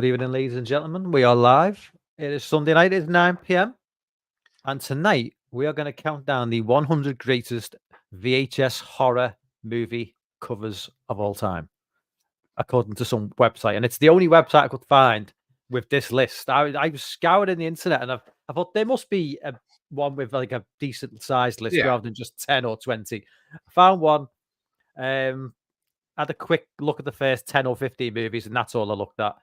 Good evening, ladies and gentlemen. We are live. It is Sunday night. It is 9 p.m. And tonight we are going to count down the 100 greatest VHS horror movie covers of all time, according to some website. And it's the only website I could find with this list. I was scouring the internet and I thought there must be one with like a decent sized list rather than just 10 or 20. I found one. Had a quick look at the first 10 or 15 movies, and that's all I looked at.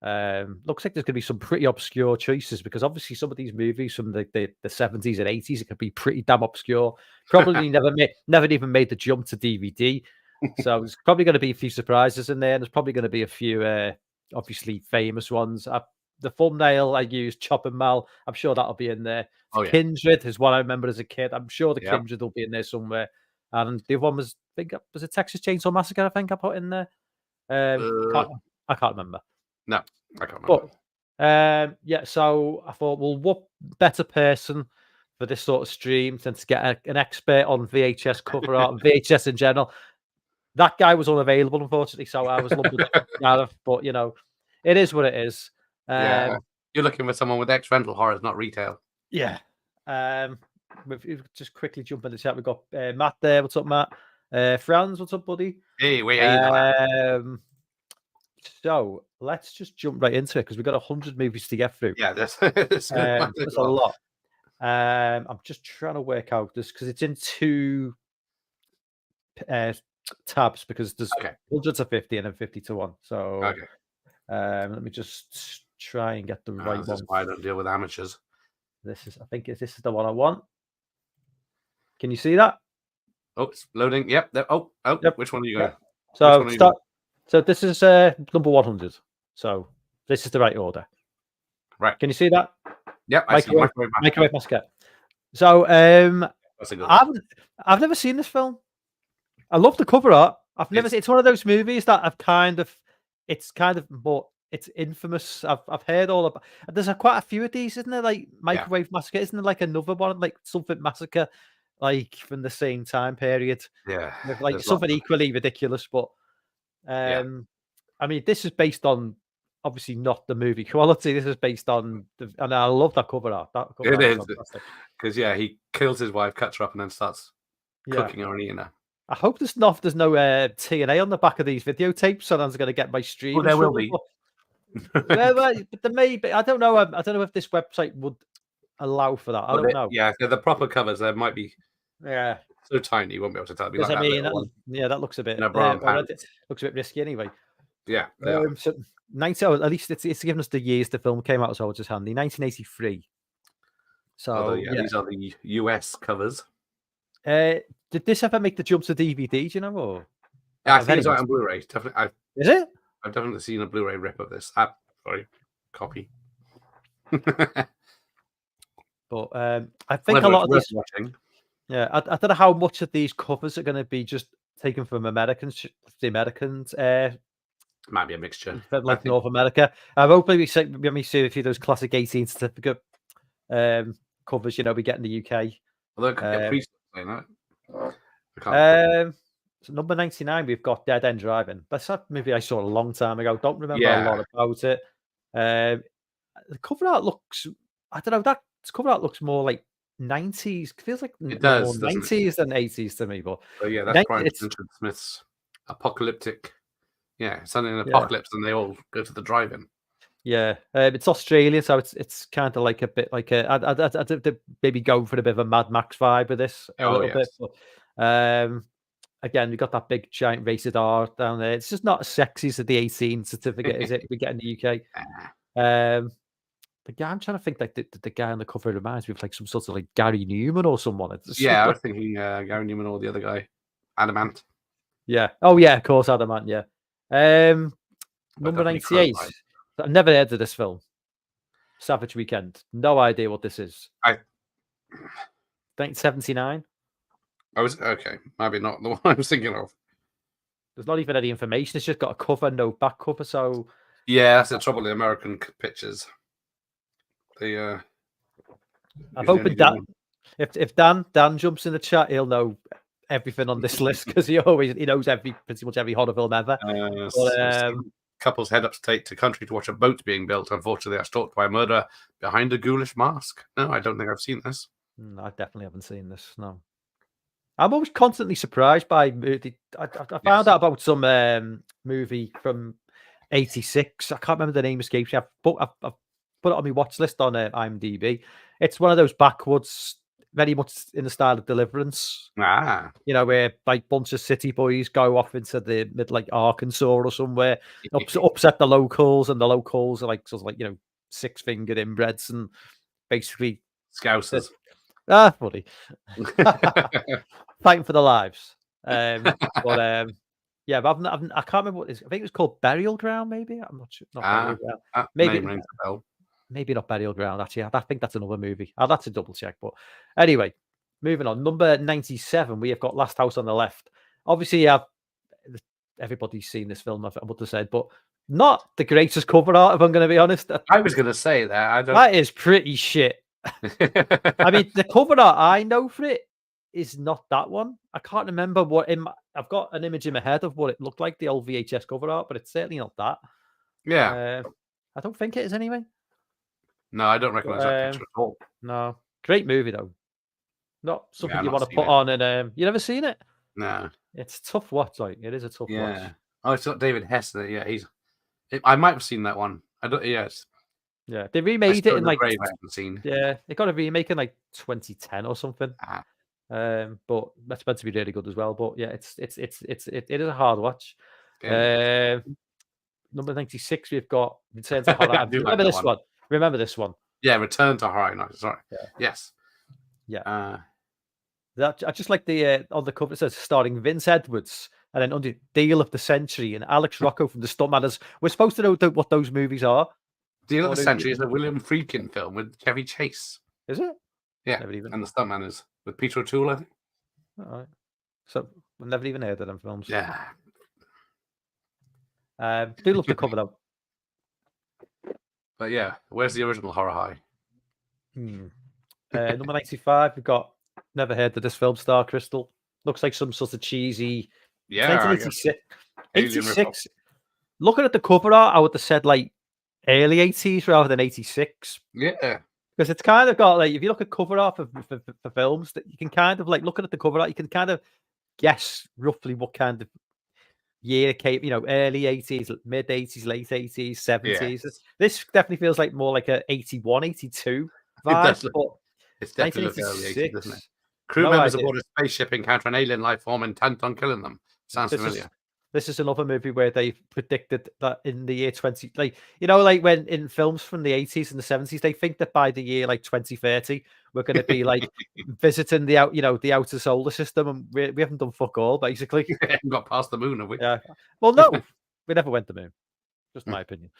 Looks like there's going to be some pretty obscure choices because obviously some of these movies from the 70s and 80s, it could be pretty damn obscure. Probably never even made the jump to DVD. So there's probably going to be a few surprises in there. And there's probably going to be a few obviously famous ones. The thumbnail I used, Chop and Mal. I'm sure that'll be in there. Kindred is one I remember as a kid. I'm sure the Kindred will be in there somewhere. And the other one was a Texas Chainsaw Massacre, I think I put in there. I can't remember. No, I can't remember. But so I thought, well, what better person for this sort of stream than to get an expert on VHS cover art and VHS in general. That guy was unavailable, unfortunately, so I was lumped with but you know, it is what it is. You're looking for someone with ex-rental horrors, not retail. Yeah. We've just quickly jump in the chat. We've got Matt there. What's up, Matt? Franz, what's up, buddy? Hey, wait. So let's just jump right into it because we've got 100 movies to get through. Yeah, that's a lot. I'm just trying to work out this because it's in two tabs because there's 100 to 50 and then 50 to 1. So let me just try and get the right one. That's why I don't deal with amateurs. I think this is the one I want. Can you see that? Oh, it's loading. Yep. Yep. Which one are you going? So So this is number 100. So this is the right order. Right. Can you see that? Yep. I see Microwave Massacre. So I've never seen this film. I love the cover art. It's one of those movies that it's infamous. I've heard all about. There's quite a few of these, isn't there? Like Microwave Massacre, isn't there? Like another one, like something Massacre, like from the same time period. Yeah, with like something equally ridiculous. But I mean, this is based on obviously not the movie quality. This is based on, and I love that cover art. It is because he kills his wife, cuts her up, and then starts cooking her and eating her. I hope there's no TNA on the back of these videotapes, so I'm going to get my stream. Oh, there will be. But there may be. I don't know. I don't know if this website would allow for that. I don't know. Yeah, the proper covers there might be. Yeah. So tiny, you won't be able to tell. Like that looks a bit. Looks a bit risky anyway. Yeah. So 90. At least it's given us the years the film came out, so it's just handy. 1983. So these are the US covers. Did this ever make the jump to DVD? Do you know? Or I think it's out on Blu-ray. Definitely. Is it? I've definitely seen a Blu-ray rip of this. Copy. But I think a lot of this. Yeah, I don't know how much of these covers are going to be just taken from the Americans. Might be a mixture, like North America. I'm hoping we see a few of those classic 18 certificate covers. We get in the UK. So number 99, we've got Dead End Driving. That's that movie I saw a long time ago. Don't remember a lot about it. The cover art looks, I don't know, that cover art looks more like 90s. Feels like it does, more 90s than 80s to me. But that's Brian Smith's apocalyptic. Yeah, something in apocalypse, and they all go to the drive-in. Yeah, it's Australian, so it's kind of like a bit like I'd maybe go for a bit of a Mad Max vibe with this a little bit. But, again, we got that big giant rated R down there. It's just not as sexy as the 18 certificate, is it? We get in the UK. The guy I'm trying to think like the guy on the cover reminds me of like some sort of like Gary Newman or someone. I was thinking Gary Newman or the other guy, Adamant. Yeah. Oh yeah, of course, Adamant. Yeah. Number 98. I've never heard of this film. Savage Weekend. No idea what this is. 1979. I was maybe not the one I was thinking of. There's not even any information. It's just got a cover, no back cover. So that's the trouble with American pictures. I'm hoping Dan, if Dan jumps in the chat, he'll know everything on this list because he knows pretty much every horror film ever. Couples head upstate to country to watch a boat being built. Unfortunately, they are stalked by a murderer behind a ghoulish mask. No, I don't think I've seen this. I definitely haven't seen this. No. I'm always constantly surprised by I found Yes. out about some movie from '86. I can't remember the name, escapes me. I've put it on my watch list on IMDb. It's one of those backwoods, very much in the style of Deliverance. Ah, Where like bunch of city boys go off into the mid like Arkansas or somewhere, upset the locals, and the locals are like sort of like 6-fingered inbreds and basically Scousers. funny. Fighting for their lives. But yeah, but I can't remember what it is. I think it was called Burial Ground, maybe. I'm not sure. Not Burial Ground. That Maybe name rings a bell. maybe not Burial Ground. Actually, I think that's another movie. I'll have to double check. But anyway, moving on. Number 97, we have got Last House on the Left. Obviously, everybody's seen this film, I would have said, but not the greatest cover art, if I'm going to be honest. I was going to say that. That is pretty shit. I mean, the cover art I know for it is not that one. I can't remember I've got an image in my head of what it looked like, the old VHS cover art, but it's certainly not that. Yeah. I don't think it is anyway. No, I don't recognize that picture at all. No. Great movie, though. Not something you want to seen put it. on, and you never seen it? No. It's a tough watch, like it is a tough watch. Oh, it's got David Hess there. Yeah, I might have seen that one. I don't. Yes. Yeah, they remade it in like. I haven't seen. Yeah, they got a remake in like 2010 or something. Ah. But that's meant to be really good as well. But yeah, it is a hard watch. Number 96, we've got Return to Horror. Remember this one? Remember this one? Yeah, Return to Horror. No, sorry. Yeah. Yes. Yeah. I just like the on the cover it says starring Vince Edwards, and then under Deal of the Century and Alex Rocco from the Stuntmanners. We're supposed to know what those movies are. Deal of the Century is a William Friedkin film with Chevy Chase. Is it? Yeah, and the Stuntmanners with Peter O'Toole, I think. All right. So I've never even heard of them films. Yeah. Do love the cover though. But yeah, where's the original Horror High? Number 95, we've got never heard of this film, Star Crystal. Looks like some sort of cheesy. Yeah, 1986. 86. Looking at the cover art, I would have said like early 80s rather than 86. Yeah. Because it's kind of got like, if you look at cover art for films, that you can kind of like looking at the cover art, you can kind of guess roughly what kind of year it came, early 80s, mid 80s, late 80s, 70s. Yes. This definitely feels like more like a 81, 82 vibe. It's definitely early 80s, doesn't it? Crew members aboard a spaceship encounter an alien life form intent on killing them. Sounds familiar. This is another movie where they predicted that in the year 20, like when in films from the 80s and the 70s, they think that by the year like 2030, we're going to be like visiting the outer solar system, and we haven't done fuck all basically. We haven't got past the moon, have we? Yeah. Well, no, we never went to the moon. Just my opinion.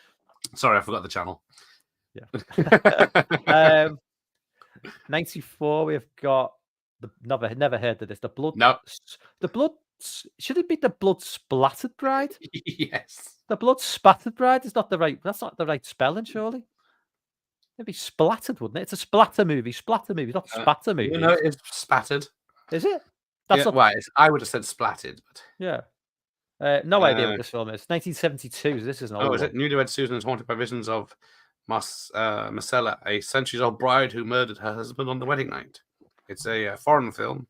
Sorry, I forgot the channel. Yeah. 94. We've got never heard of this. The blood. No. The blood. Should it be the blood splattered bride? Yes. The blood spattered bride is not the right. That's not the right spelling, surely. It'd be splattered, wouldn't it? It's a splatter movie. Splatter movie, not spatter movie. No, it's spattered. Is it? That's not right. I would have said splatted, but yeah. No idea what this film is. 1972. This is an old. Oh, is it? Newlywed Susan is haunted by visions of Marcella, a centuries-old bride who murdered her husband on the wedding night. It's a foreign film.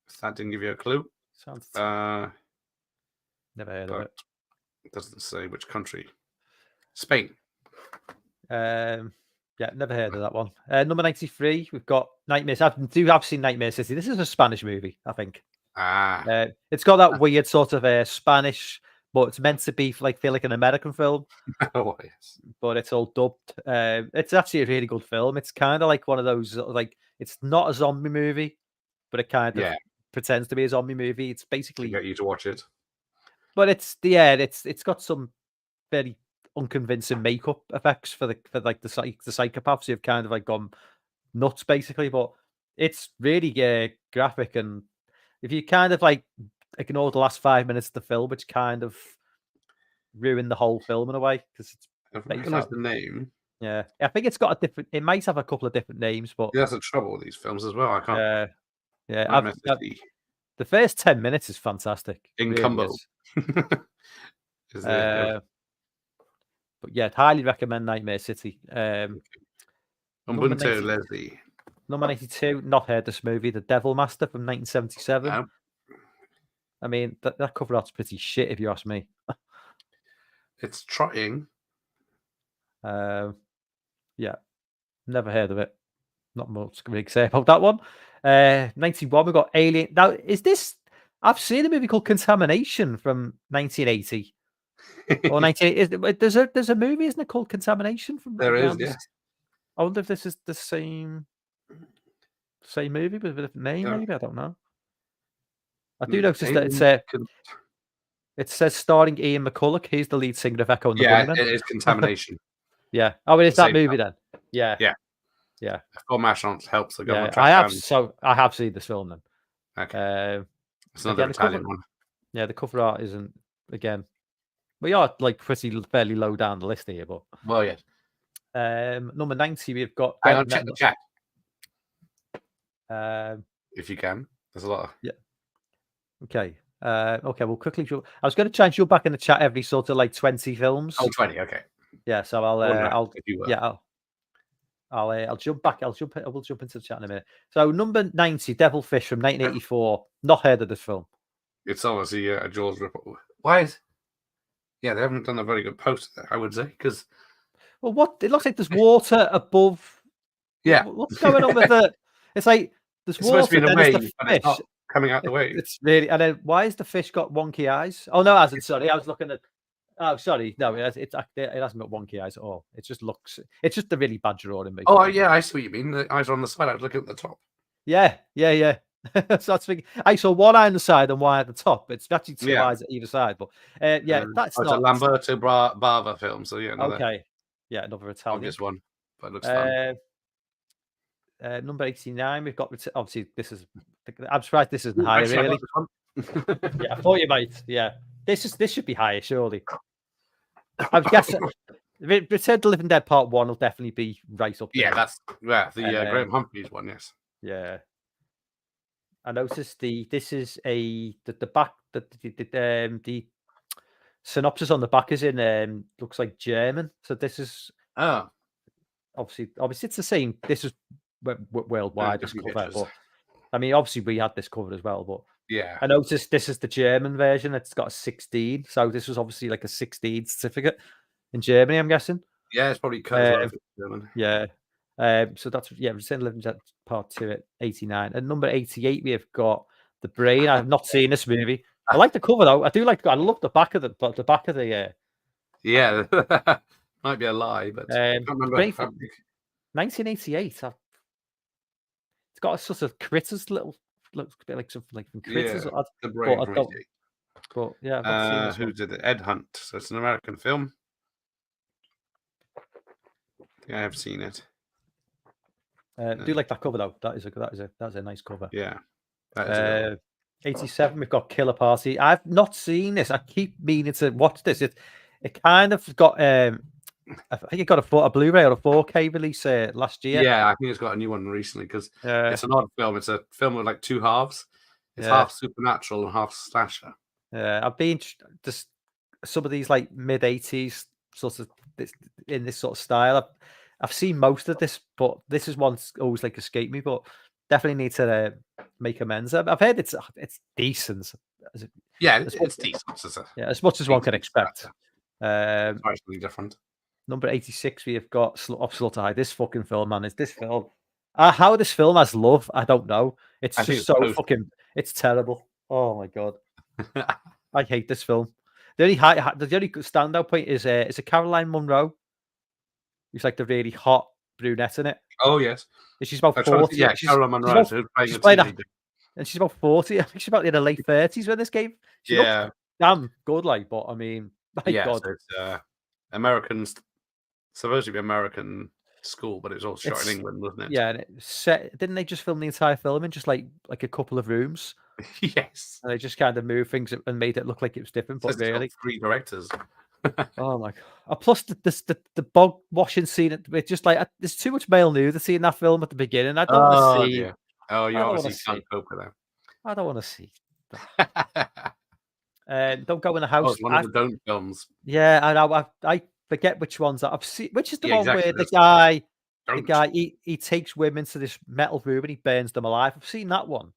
If that didn't give you a clue. Sounds. Never heard of it. It doesn't say which country. Spain. Yeah, never heard of that one. Number 93, we've got Nightmare. I've seen Nightmare City. This is a Spanish movie, I think. It's got that weird sort of Spanish, but it's meant to be feel like an American film. Oh yes. But it's all dubbed. It's actually a really good film. It's kind of like one of those like it's not a zombie movie, but it kind of pretends to be a zombie movie. It's basically to get you to watch it. But it's got some very unconvincing makeup effects for the psychopaths who've kind of like gone nuts basically. But it's really graphic, and if you kind of like ignore the last 5 minutes of the film, which kind of ruin the whole film in a way because it's. I've recognized the name. Yeah, I think it's got a different. It might have a couple of different names, but that's the trouble with these films as well. I can't. The first 10 minutes is fantastic. In Cumbo. Is the But yeah, I'd highly recommend Nightmare City. Number Ubuntu 90 Leslie? number 92, not heard this movie, The Devil Master from 1977. No, I mean, that cover art's pretty shit, if you ask me. it's trying. Yeah, never heard of it. Not much to really say about that one. 91, we've got Alien. Now, is this... I've seen a movie called Contamination from 1980. Or 1980. There's a movie, isn't it, called Contamination? From There is, around yes. I wonder if this is the same movie with a different name, Yeah. maybe. I don't know. I do notice that Alien it says starring Ian McCulloch. He's the lead singer of Echo and the Yeah, Bunnymen. it is Contamination. Yeah. Oh, it is The that same movie then. Yeah. Yeah. Yeah. Formation helps the Yeah. government I track have. down. So I have seen this film then. Okay. It's another again, the cover- Italian one. Yeah, the cover art isn't, again, we are like fairly low down the list here, but Well, yes. number 90, we've got Hang on, check the chat um, if you can. There's a lot of okay. Okay, we'll quickly I was going to try and jump back in the chat every sort of like 20 films. 20. Okay. Yeah, so I'll if you will. yeah, I'll jump back. I will jump into the chat in a minute. So number 90, Devilfish from 1984. Not heard of this film. It's obviously a Jaws rip. Why is? Yeah, they haven't done a very good post there, I would say, because Well, what it looks like there's water above. yeah, What's going on with the? It's like there's it's supposed to water, be in a then there's wave, the but it's not fish. coming out the wave. It's really, and then why has the fish got wonky eyes? Oh no, it hasn't. Sorry, I was looking at. Oh, sorry, no, it hasn't got wonky eyes at all. It just looks. It's just a really bad drawing. Basically. Oh yeah, I see what you mean. The eyes are on the side. I was looking at the top. Yeah. So that's thinking. I saw one eye on the side and one eye at the top. It's actually two eyes at either side. But that's it's not a Lamberto Bava film. So yeah, another, okay. Yeah, another Italian. obvious one, but it looks fun. Number 89, we've got obviously this is. I'm surprised this isn't higher. Really. Yeah, I thought you might. Yeah, this should be higher, surely. I was guessing. Return to Living Dead Part 1 will definitely be right up there. Yeah, that's the Graham Humphreys one. Yes. Yeah. I noticed this is the back the synopsis on the back is in looks like German. So this is obviously it's the same. This is worldwide this cover, but I mean obviously we had this covered as well. But yeah, I noticed this is the German version. It's got a 16, so this was obviously like a 16 certificate in Germany. I'm guessing. Yeah, it's probably German. Yeah. So that's Return to Living Dead Part 2 at 89. And number 88, we have got The Brain. I've not seen this movie. I like the cover though. I do like. I love the back of the Yeah, might be a lie, but I can't remember. 1988. It's got a sort of Critters looks a bit like something like from Critters. Yeah, The Brain. But yeah, I've not seen this who did it? Ed Hunt. So it's an American film. I think I have seen it. Do like that cover though. That's a nice cover. Yeah. That is 87. We've got Killer Party. I've not seen this. I keep meaning to watch this. It kind of got. I think it got a Blu-ray or a 4K release last year. Yeah, I think it's got a new one recently because it's an odd film. It's a film with like two halves. It's half supernatural and half slasher. Yeah, I've been just some of these like mid-80s sort of in this sort of style. I've seen most of this, but this is one always like escaped me. But definitely need to make amends. I've heard it's decent. Yeah, it's decent. As much as one can expect. It's actually different. Number 86, we have got Off Slaughter High. This fucking film, man, is this film. How this film has love, I don't know. It's just so fucking. It's terrible. Oh my god, I hate this film. The only standout point is a Caroline Munro. Who's like the really hot brunette in it. Oh yes, she's about 40. Yeah, Caroline Munro. She's and she's about 40. I think she's about in her late 30s when this game. She looked damn good, like. But I mean, my god, so it's Americans. Supposed to be American school, but it's all shot in England, wasn't it? Yeah, and didn't they just film the entire film in just like a couple of rooms? Yes. And they just kind of moved things and made it look like it was different, but really 3 directors. Oh my god! Plus the bog washing scene, it's just like there's too much male nudity in that film at the beginning. I don't want to see. Yeah. Oh, you obviously can't cope with that. I don't want to see. Don't Go in the Oh, House. it's one of the don't films. Yeah, I forget which ones that I've seen. Which is the Yeah, one exactly. where There's the don't. guy he takes women to this metal room and he burns them alive. I've seen that one,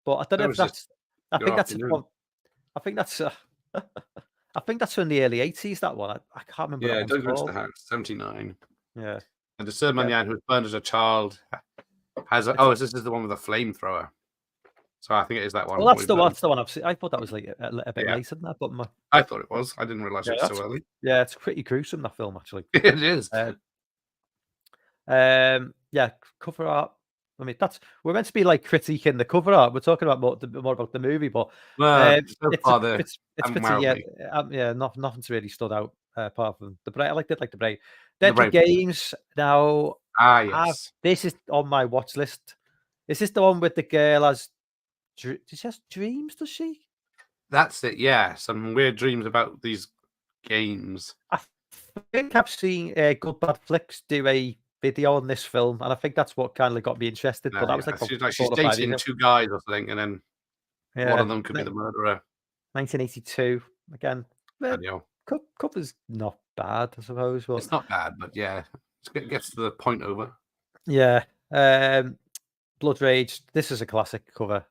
but I don't know That if was just that's. I good think that's afternoon. one. I think that's. I think that's from the early 80s. That one. I can't remember what that Yeah, one's don't go into the called. house. 79. Yeah. And the third man Okay. who was burned as a child has a, It's, this is the one with the flamethrower. So I think it is that one. well, Where he burned. that's the one I've seen. I thought that was like a bit Yeah, later than that, but I thought it was. I didn't realize yeah, it was so early. it's pretty gruesome, that film actually. It is. Uh, yeah, cover art. I mean, we're meant to be like critiquing the cover art. We're talking about more about the movie, but Well, so it's far they it's haven't pretty. wowed Yeah, me. nothing's really stood out apart from the brain. I liked it, like the brain. The Deadly brain. Games. Now, Yes. this is on my watch list. Is this the one with the girl has? Does she have dreams? Does she? That's it. Yeah, some weird dreams about these games. I think I've seen Good Bad Flicks do a video on this film, and I think that's what kind of got me interested. But that was like She's 4 or 5 years dating ago. two guys or something, and then one Yeah, of them could be the murderer. 1982 again. And, you know, Cover's not bad, I suppose. But it's not bad, but yeah, it gets to the point over. yeah, Blood Rage. This is a classic cover.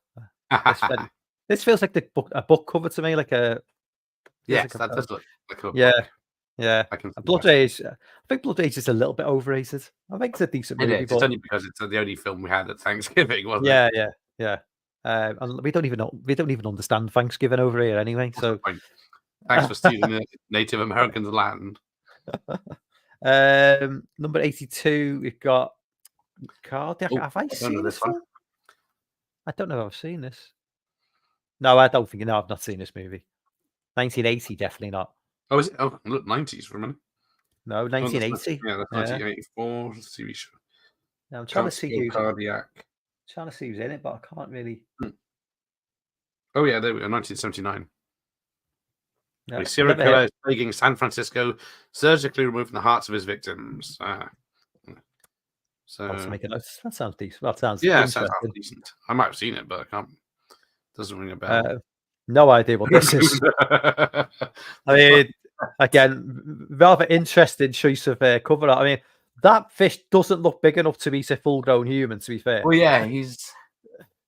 This feels like a book cover to me, like a Yes, that does look like a yeah, book. yeah. I can see Blood that. Rage. I think Blood Rage is a little bit overrated. I think it's a decent It movie, is. but It's only because it's the only film we had at Thanksgiving, wasn't it? yeah. And we don't even understand Thanksgiving over here anyway. What's So the point? Thanks for stealing the Native Americans' land. number 82, we've got Cardiac. Oh, Have I I don't know seen this this one. film? I don't know if I've seen this. No, I don't think. No, I've not seen this movie. 1980, definitely not. Oh, is it? Oh, look, 90s for a minute. No, Oh, that's 1980. yeah, that's 1984 TV show. Now, I'm trying to Can't see Steal Cardiac. who's in it, but I can't really. Oh yeah, there we go. 1979. No, A serial killer is plaguing San Francisco, surgically removing the hearts of his victims. So I'll make a note. That sounds decent. Well, that sounds yeah, interesting. sounds half decent. I might have seen it, but I can't. Doesn't ring a bell. No idea what this is. I mean, again, rather interesting choice of cover art. I mean, that fish doesn't look big enough to be a full-grown human. To be fair, Well, yeah, he's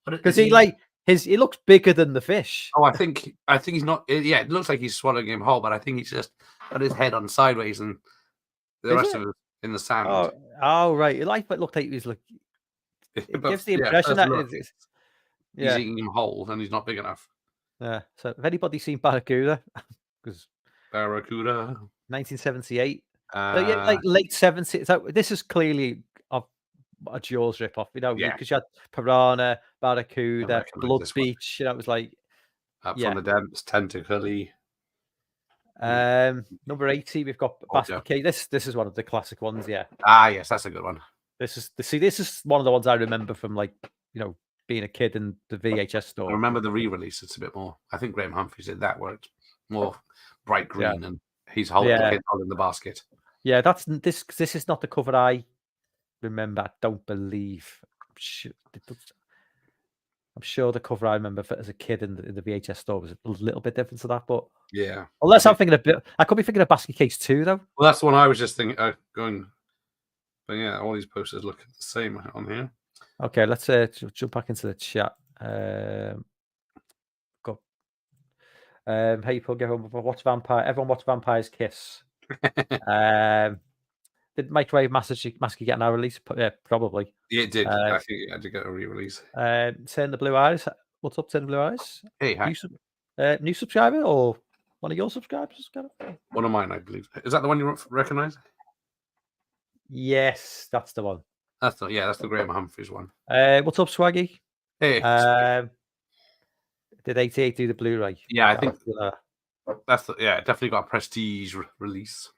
because he looks bigger than the fish. Oh, I think he's not. Yeah, it looks like he's swallowing him whole, but I think he's just got his head on sideways and the rest of it in the sand. Oh, right. It looked like he was like. It gives the impression that he's eating him whole and he's not big enough. Yeah. So, if anybody's seen Barracuda, because Barracuda, 1978, like late 70s. So this is clearly a Jaws ripoff, because you had Piranha, Barracuda, Blood Beach. It was like Up from the Depths, Tentacly. Number 80, we've got Basket Case. This is one of the classic ones. Yeah. Yes, that's a good one. This is one of the ones I remember from being a kid in the VHS store. I remember the re-release. It's a bit more. I think Graham Humphries did that, where it's more bright green and he's holding the kid holding the basket. Yeah, this is not the cover I remember. I don't believe. I'm sure the cover I remember as a kid in the VHS store was a little bit different to that, but yeah. Unless I'm thinking I could be thinking of Basket Case 2 though. Well, that's the one I was just thinking. Going, but yeah, all these posters look the same on here. Okay, let's jump back into the chat. Go. Hey, everyone watch Vampire's Kiss. Did Microwave Massacre get an release? Yeah, probably. Yeah, it did. I think it had to get a re-release. Turn the Blue Eyes. What's up, Turn the Blue Eyes? Hey, hi. New subscriber or one of your subscribers? One of mine, I believe. Is that the one you recognize? Yes, that's the one. That's the Graham Humphries one. What's up, Swaggy? Hey. Did 88 do the Blu-ray? Yeah, I think that's definitely got a prestige release.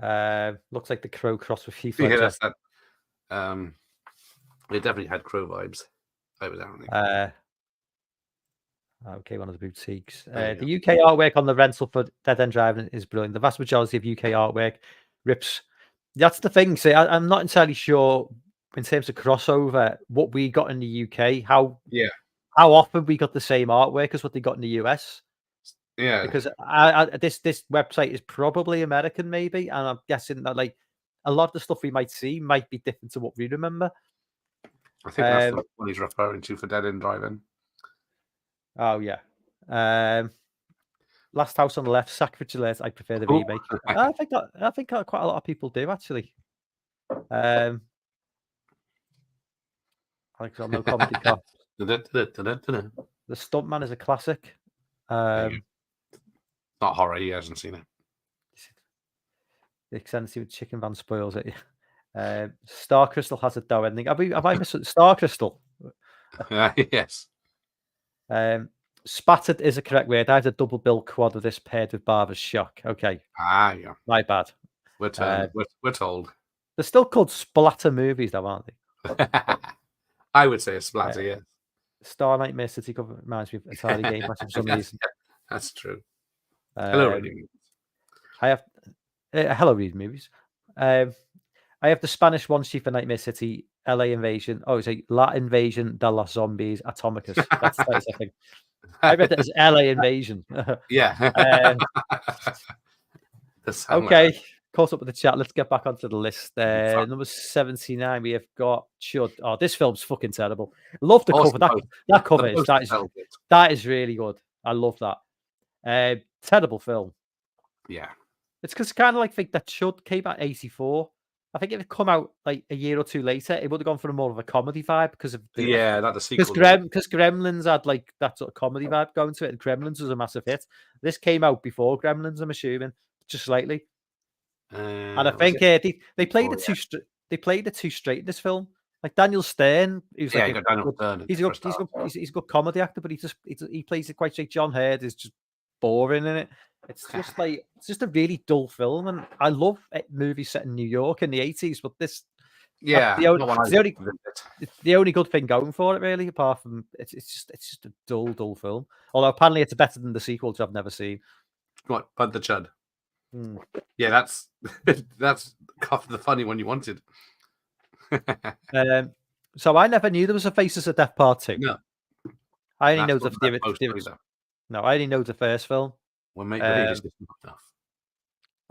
Looks like the Crow cross with Heath Ledger. Yeah, that's that. It definitely had Crow vibes. I was out. Okay, one of the boutiques. The UK artwork on the rental for Dead End Driving is brilliant. The vast majority of UK artwork rips. That's the thing. See, I'm not entirely sure in terms of crossover what we got in the UK. How how often we got the same artwork as what they got in the US. Yeah, Because this website is probably American, maybe, and I'm guessing that like a lot of the stuff we might see might be different to what we remember. I think that's the one he's referring to for Dead End Drive-In. Oh yeah. Last House on the Left, Sacrilege Alert. I prefer the Oh. remake. I think quite a lot of people do actually. Like no comedy cop. The Stuntman is a classic. Not horror. He hasn't seen it. The extensive chicken van spoils it. Star Crystal has a dough ending. Have I missed Star Crystal? Yes. Spattered is a correct word. I had a double bill quad of this paired with Barber's Shock. Okay. Yeah. My bad. We're told. They're still called splatter movies, though, aren't they? I would say a splatter, yeah. Star Nightmare City cover reminds me of Atari Game Pass for some reason. That's true. Hello, reading. I have hello, reading movies. I have the Spanish one sheet for Nightmare City, LA Invasion. Oh, it's a La Invasion de los Zombies Atomicus. That's I think. I read it as LA Invasion. Yeah. Okay, caught up with the chat. Let's get back onto the list. Number 79, we have got Chud. Oh, this film's fucking terrible. Love the cover. That cover that is really good. I love that. Terrible film. Yeah. It's because kind of like think that Chud came out 84. I think if it come out like a year or two later, it would have gone for a more of a comedy vibe because of the sequel. Because Gremlins had like that sort of comedy vibe going to it, and Gremlins was a massive hit. This came out before Gremlins, I'm assuming, just slightly. And I think they played it too. They played it too straight in this film. Like Daniel Stern, who's like he's a good comedy actor, but he plays it quite straight. John Hurd is just boring in it. It's just a really dull film, and I love movies set in New York in the 80s, but this the only good thing going for it, really, apart from it's just a dull film. Although apparently it's better than the sequel, which I've never seen. What, Bud the Chud? Yeah, that's the funny one you wanted. So I never knew there was a Faces of Death Part 2. No, I only know I only know the first film. I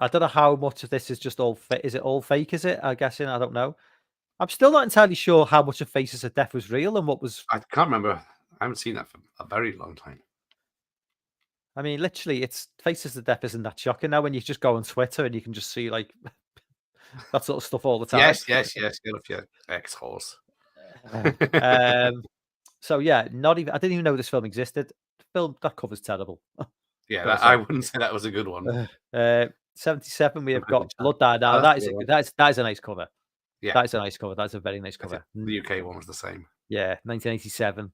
don't know how much of this is just all is it all fake? Is it? I'm guessing. I don't know. I'm still not entirely sure how much of Faces of Death was real and what was. I can't remember. I haven't seen that for a very long time. I mean, literally, it's Faces of Death isn't that shocking now when you just go on Twitter and you can just see like that sort of stuff all the time. Yes. Get off your X-horse. So yeah, I didn't even know this film existed. The film that cover's terrible. Yeah, I wouldn't say that was a good one. 77, we have got Blood Died Now. That is a nice cover. Yeah, that is a nice cover. That's a very nice cover. The UK one was the same. Yeah, 1987.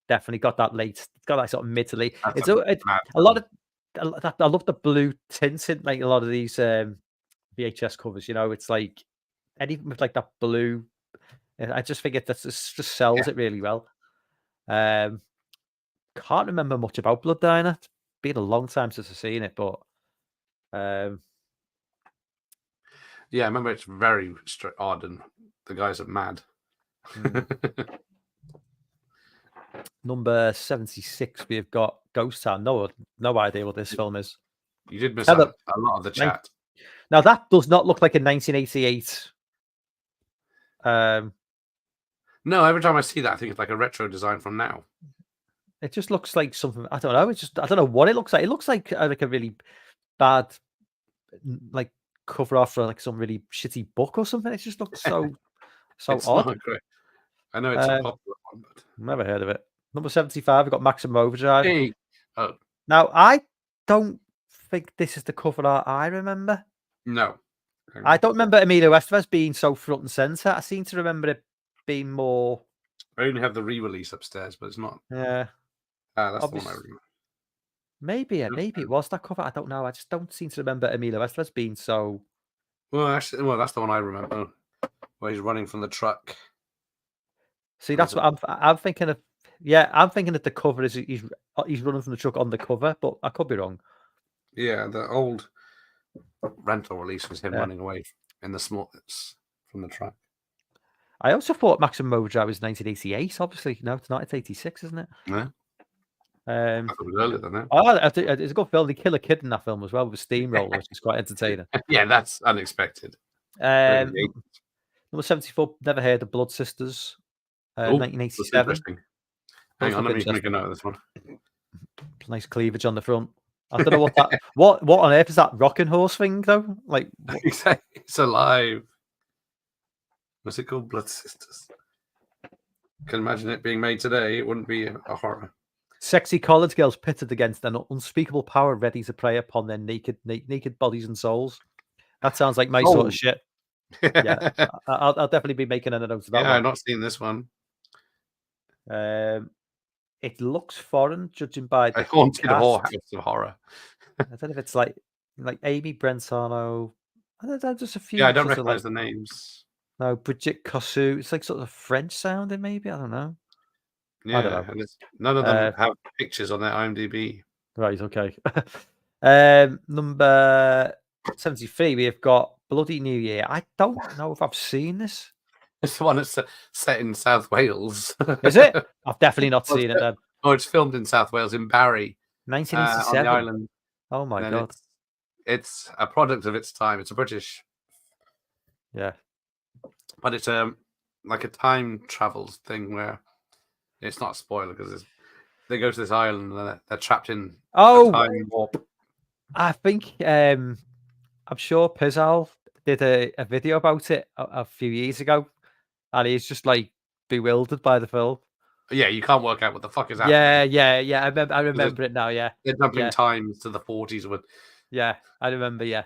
Definitely got that late. It's got that sort of mid to late. It's a lot of. I love the blue tints in like a lot of these VHS covers. You know, it's like anything with like that blue. I just think that just sells it really well. Can't remember much about Blood Diner. It's been a long time since I've seen it, but yeah, I remember it's very odd, and the guys are mad. Number 76, we have got Ghost Town. No idea what this film is. You did miss out a lot of the chat. Now that does not look like a 1988. No, every time I see that, I think it's like a retro design from now. It just looks like something. I don't know. I don't know what it looks like. It looks like a really bad, like cover off for like some really shitty book or something. It just looks so odd. Not great. I know it's a popular one, but never heard of it. Number 75, we've got Maximum Overdrive. Hey. Oh. Now I don't think this is the cover art I remember. No. I don't remember Emilio Estevez being so front and center. I seem to remember it being more. I only have the re-release upstairs, but it's not. Yeah. That's the one I remember. Maybe it was that cover. I don't know. I just don't seem to remember Emilio Estevez being so. Well, actually, that's the one I remember, where he's running from the truck. See, that's what I'm thinking of. Yeah, I'm thinking that the cover is he's running from the truck on the cover, but I could be wrong. Yeah, the old rental release was him running away in the small from the truck. I also thought Maximum Overdrive was 1988. Obviously, no, it's not. It's 86, isn't it? Yeah, I Um, thought it was earlier than that. it's a good film. They kill a kid in that film as well with a steamroller, which is quite entertaining. Yeah, that's unexpected. Um, number 74. Never heard of Blood Sisters. Oh, that's 1987. interesting. Hang Does on, look let me make a interesting. note of this one. Nice cleavage on the front. I don't know what that. What on earth is that rocking horse thing though? Like, It's alive. What's it called? Blood Sisters. Can imagine it being made today. It wouldn't be a horror. sexy college girls pitted against an unspeakable power ready to prey upon their naked bodies and souls. That sounds like my sort of shit. Yeah, I'll definitely be making a note of that Yeah, one. I've not seen this one. It looks foreign, judging by the A haunted cast. whorehouse of horror. I don't know if it's like Amy Brentano. I don't know, just a few. Yeah, I don't sort of recognize the names. No, Brigitte Cossu. It's like sort of French sounding, maybe. I don't know. I don't Yeah, know. and none of them have pictures on their IMDb. Right, okay. Number 73, we have got Bloody New Year. I don't know if I've seen this. It's the one that's set in South Wales. Is it? I've definitely not seen it then. Oh, it's filmed in South Wales, in Barry, on 1987. the island. Oh my And god. it's a product of its time. It's a British, Yeah. but it's like a time travels thing where it's not a spoiler because they go to this island and they're trapped in a time warp. I think I'm sure Pizzal did a video about it a few years ago, and he's just like bewildered by the film. Yeah, you can't work out what the fuck is happening. Yeah. I remember it now. Yeah, they're jumping times to the 40s. Yeah, I remember. Yeah.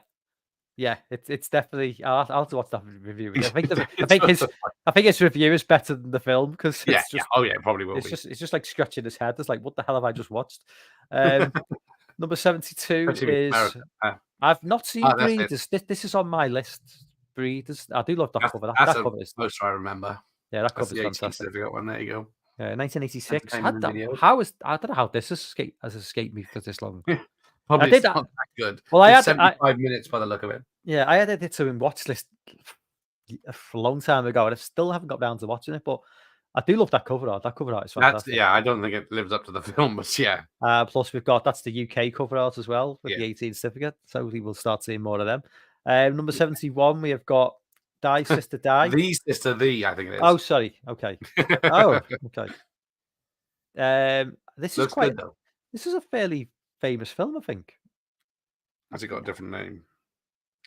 It's definitely. I'll have to watch that review again. I think his review is better than the film because it's just. Oh yeah, it probably will. It's just like scratching his head. It's like, what the hell have I just watched? Number 72 is. I've not seen Breeders. This is on my list. Breeders. I do love that cover. That cover is. Most I remember. Yeah, that cover is fantastic. If you got one, there you go. 1986. I don't know how this has escaped me for this long. Probably it's not that good. Well, I had 75 minutes by the look of it. Yeah, I added it to in watch list a long time ago, and I still haven't got down to watching it. But I do love that cover art. That cover art is fantastic. I don't think it lives up to the film, but yeah. Plus, that's the UK cover art as well with the 18 certificate. So we will start seeing more of them. Number 71, we have got Die Sister Die. The Sister The, I think it is. Oh, sorry. Okay. Oh, okay. This Looks is quite. good, though. This is a fairly famous film, I think. Has it got a different name?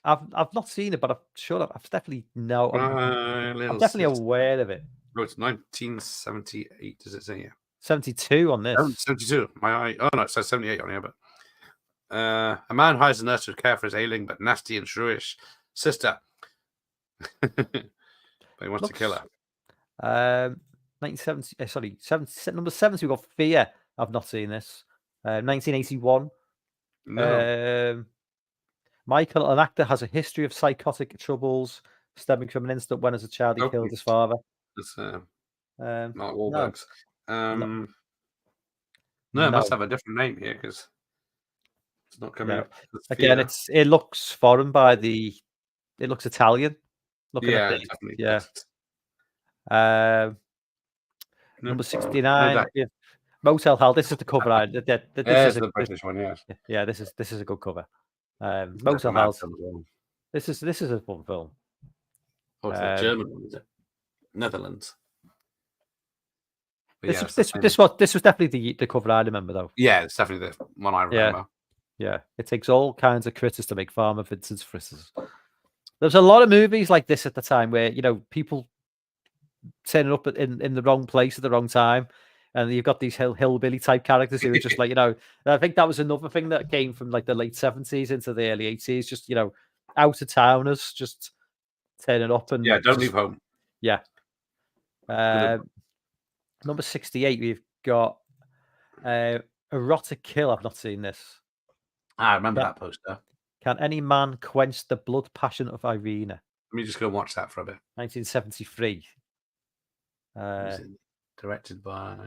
I've not seen it, but I'm sure I've definitely know. I'm definitely aware of it. Oh, it's 1978. Does it say here? 72 on this. 72. Oh no, it says 78 on here. But a man hires a nurse to care for his ailing but nasty and shrewish sister. But he wants to kill her. 1970. Sorry, number 70. We've got Fear. I've not seen this. 1981. No. Michael, an actor, has a history of psychotic troubles stemming from an incident when, as a child, he killed his father. It's not Wahlberg's. No, it must have a different name here because it's not coming up. Again, it looks foreign it looks Italian. Looking at definitely. Number 69. Motel Hell. This is the cover art. This is the British one, yes. Yeah, this is a good cover. Motel Hell. This is a fun film. Oh, it's a German one, is it? Netherlands. This was definitely the cover I remember though. Yeah, it's definitely the one I remember. Yeah. It takes all kinds of critters to make Farmer Vincent's fritters. There's a lot of movies like this at the time where people turning up in the wrong place at the wrong time. And you've got these hillbilly type characters who are just like, I think that was another thing that came from like the late 70s into the early 80s, just, out of towners just turning up and don't leave home. Yeah. Number 68, we've got Erotic Kill. I've not seen this. I remember that poster. Can any man quench the blood passion of Irina? Let me just go and watch that for a bit. 1973. Directed by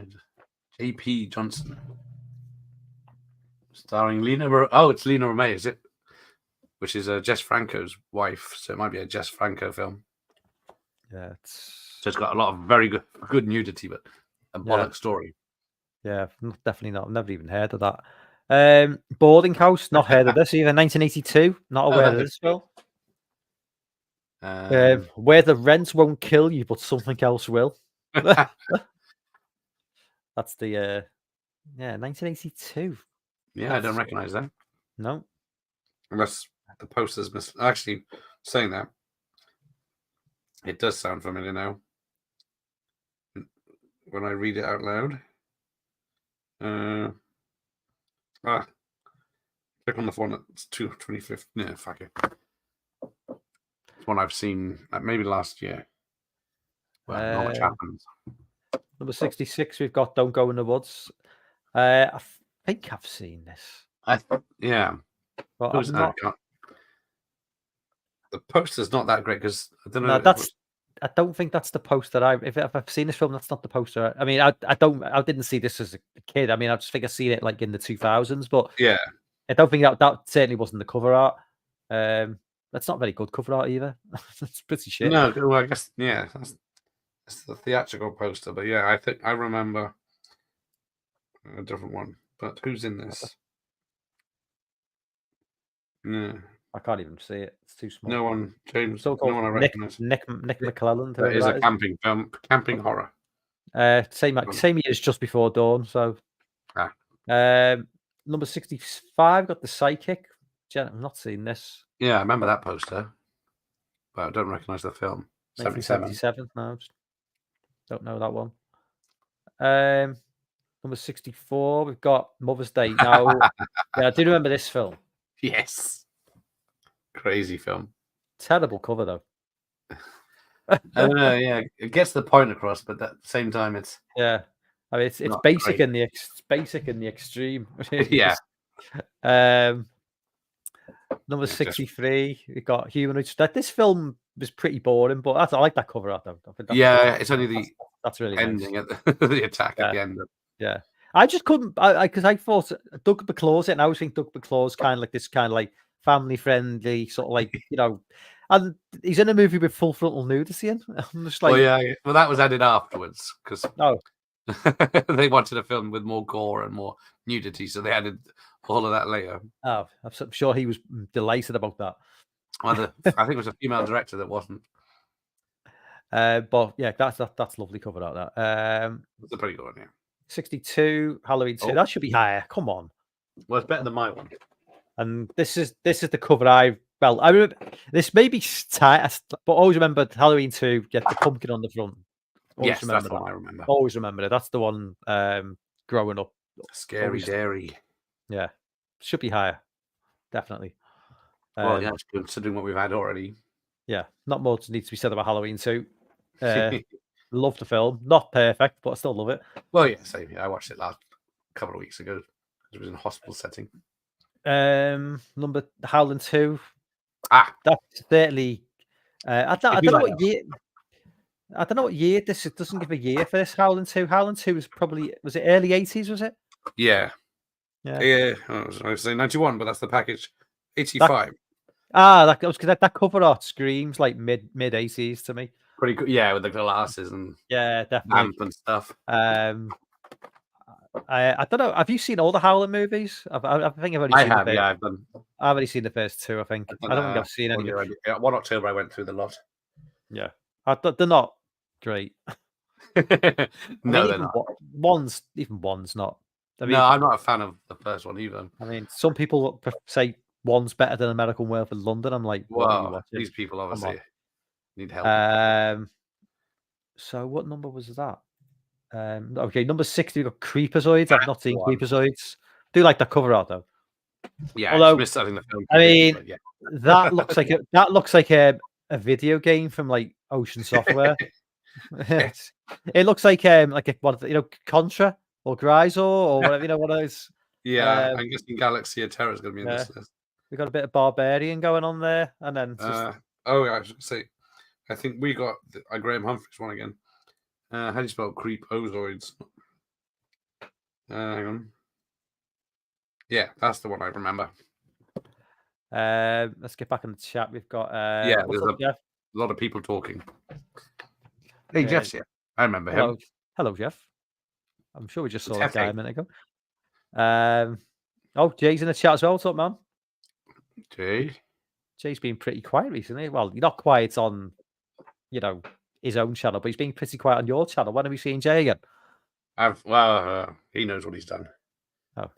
J.P. Johnson. Starring Lena. It's Lena Romay, is it? Which is Jess Franco's wife, so it might be a Jess Franco film. Yeah, So it's got a lot of very good nudity, but a bollock story. Yeah, definitely not. I've never even heard of that. Boarding House, not heard of this either. 1982, not aware of this film. Where the rent won't kill you, but something else will. That's the 1982. Yeah, I don't recognize that. No. Unless the poster's actually saying that. It does sound familiar now. When I read it out loud. Click on the one that's 25th. Yeah, fuck it. It's one I've seen maybe last year. Well, not much happens. Number 66, we've got Don't Go in the Woods. I think I've seen this. Yeah. But I'm not. The poster's not that great because I don't know. No, I don't think that's the poster. If I've seen this film, that's not the poster. I mean, I didn't see this as a kid. I mean, I just think I seen it like in the 2000s, but yeah, I don't think that certainly wasn't the cover art. That's not very good cover art either. It's pretty shit. No, well, I guess that's the theatrical poster, but yeah, I think I remember a different one. But who's in this? No, I can't even see it. It's too small. no one, James. So No one I recognize. Nick McClelland. That is a camping film, camping horror. Same year as Just Before Dawn. So, number 65 got The Psychic. I've not seen this. Yeah, I remember that poster, but I don't recognize the film. 1977. No, don't know that one. Number 64, we've got Mother's Day. Now, yeah, I do remember this film. Yes. Crazy film. Terrible cover though. I don't know. Yeah, it gets the point across, but at the same time, it's I mean, it's basic in the extreme. Yeah. Number 63, we got Humanoid. This film was pretty boring, but I like that cover art though. It's only that's really ending nice. at the attack at the end. Yeah, I just couldn't because I thought Doug McClaw's it, and I always think Doug McClaw's kind of like this kind of like family friendly sort of like and he's in a movie with full frontal nudity in. I'm just like, well, that was added afterwards because oh, they wanted a film with more gore and more nudity, so they added all of that later. Oh, I'm sure he was delighted about that. Well, I think it was a female director that wasn't. But yeah, that's lovely cover out. It's a pretty good one, yeah. 62, Halloween 2. That should be higher. Come on. Well, it's better than my one. And this is the cover I remember. This may be tight, but always remember Halloween 2. Get the pumpkin on the front. Yes, that's the one I remember. Always remember it. That's the one. Growing up, scary, dairy. Yeah, should be higher. Definitely. Well, yeah, considering what we've had already. Yeah, not much needs to be said about Halloween 2. Love the film. Not perfect, but I still love it. Well, yeah, same here. I watched it last couple of weeks ago. It was in a hospital setting. Number Howling 2. That's certainly. I don't know what year. I don't know what year this. It doesn't give a year for this. Howling 2. Howling 2 was it early 80s? Was it? Yeah. I was saying 91, but that's the package. 85. That cover art screams like mid 80s to me. Pretty good, yeah, with the glasses and definitely amp and stuff. I don't know. Have you seen all the Howling movies? I think I've only seen the first. Yeah, I've only seen the first two. I think I don't think I've seen any. 1 October, I went through the lot. Yeah, they're not great. No, they're not. One's not. I mean, no, I'm not a fan of the first one either. I mean, some people say one's better than American Werewolf in London. I'm like, well, these people obviously need help. So what number was that? Okay, number 60, we've got Creepazoids. I've not seen Creepazoids. Do like that cover art though. Yeah, although the film. I mean, that looks like a video game from like Ocean Software. It looks like Contra or Grisor or whatever what it is. Yeah, I'm guessing Galaxy of Terror is going to be in this list. We got a bit of Barbarian going on there, and then I was going to say, I think we got a Graham Humphries one again. How do you spell Creepozoids? Hang on. Yeah, that's the one I remember. Let's get back in the chat. We've got there's a lot of people talking. Hey, Jess, yeah. I remember him. Hello, Jeff. I'm sure we just saw It's that guy a hefty. minute ago. Oh, Jay's in the chat as well. What's up, man? Jay. Jay's been pretty quiet recently. Well, you're not quiet on, his own channel, but he's been pretty quiet on your channel. When have we seen Jay again? He knows what he's done. Oh.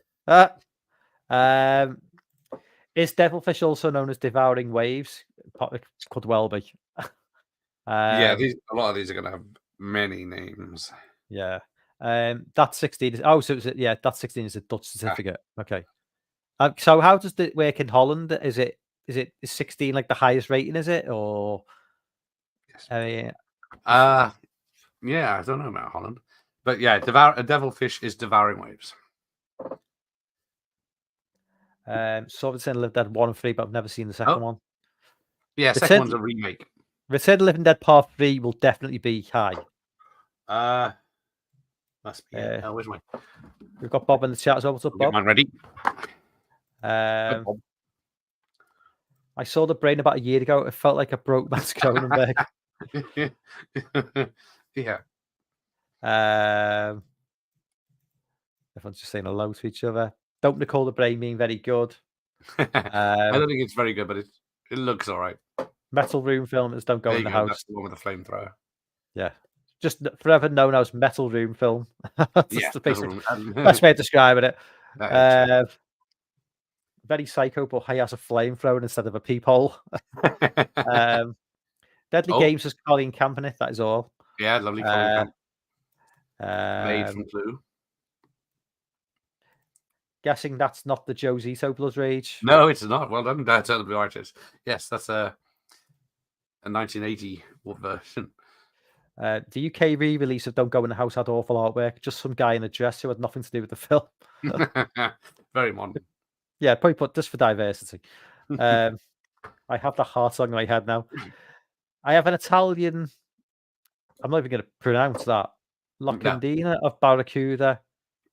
Is Devilfish also known as Devouring Waves? It could well be. Yeah, a lot of these are going to have many names. Yeah. That 16 is that 16 is a Dutch certificate. Okay. So how does it work in Holland? Is 16 like the highest rating? Is it or? Yes. Yeah, I don't know about Holland, but yeah, a Devilfish is Devouring Waves. Sovereign Living Dead 1 and 3, but I've never seen the second one. Yeah, second one's a remake. Return of the Living Dead Part 3 will definitely be high. Must be it. Where's my? We've got Bob in the chat as well. What's up, Bob? Get mine ready. I saw The Brain about a year ago. It felt like a broke man's Cronenberg. Yeah. Everyone's just saying hello to each other. Don't recall The Brain being very good. I don't think it's very good, but it looks all right. Metal Room Films don't go in the house. That's the one with the flamethrower. Yeah. Just forever known as Metal Room Film. That's yeah, the best way of describing it. Very psycho, but he has a flamethrower instead of a peephole. Deadly Games has Colleen Camp in it. That is all. Yeah, lovely Colleen Camp. Made from Clue. Guessing that's not the Joe Zito Blood Rage. No, it's not. Well done, Terrible Artist. Yes, that's a 1980 version. The UK re-release of Don't Go in the House had awful artwork. Just some guy in a dress who had nothing to do with the film. Very modern. Yeah, probably put just for diversity. I have the heart song in my head now. I have an Italian. I'm not even going to pronounce that. Locandina of Barracuda,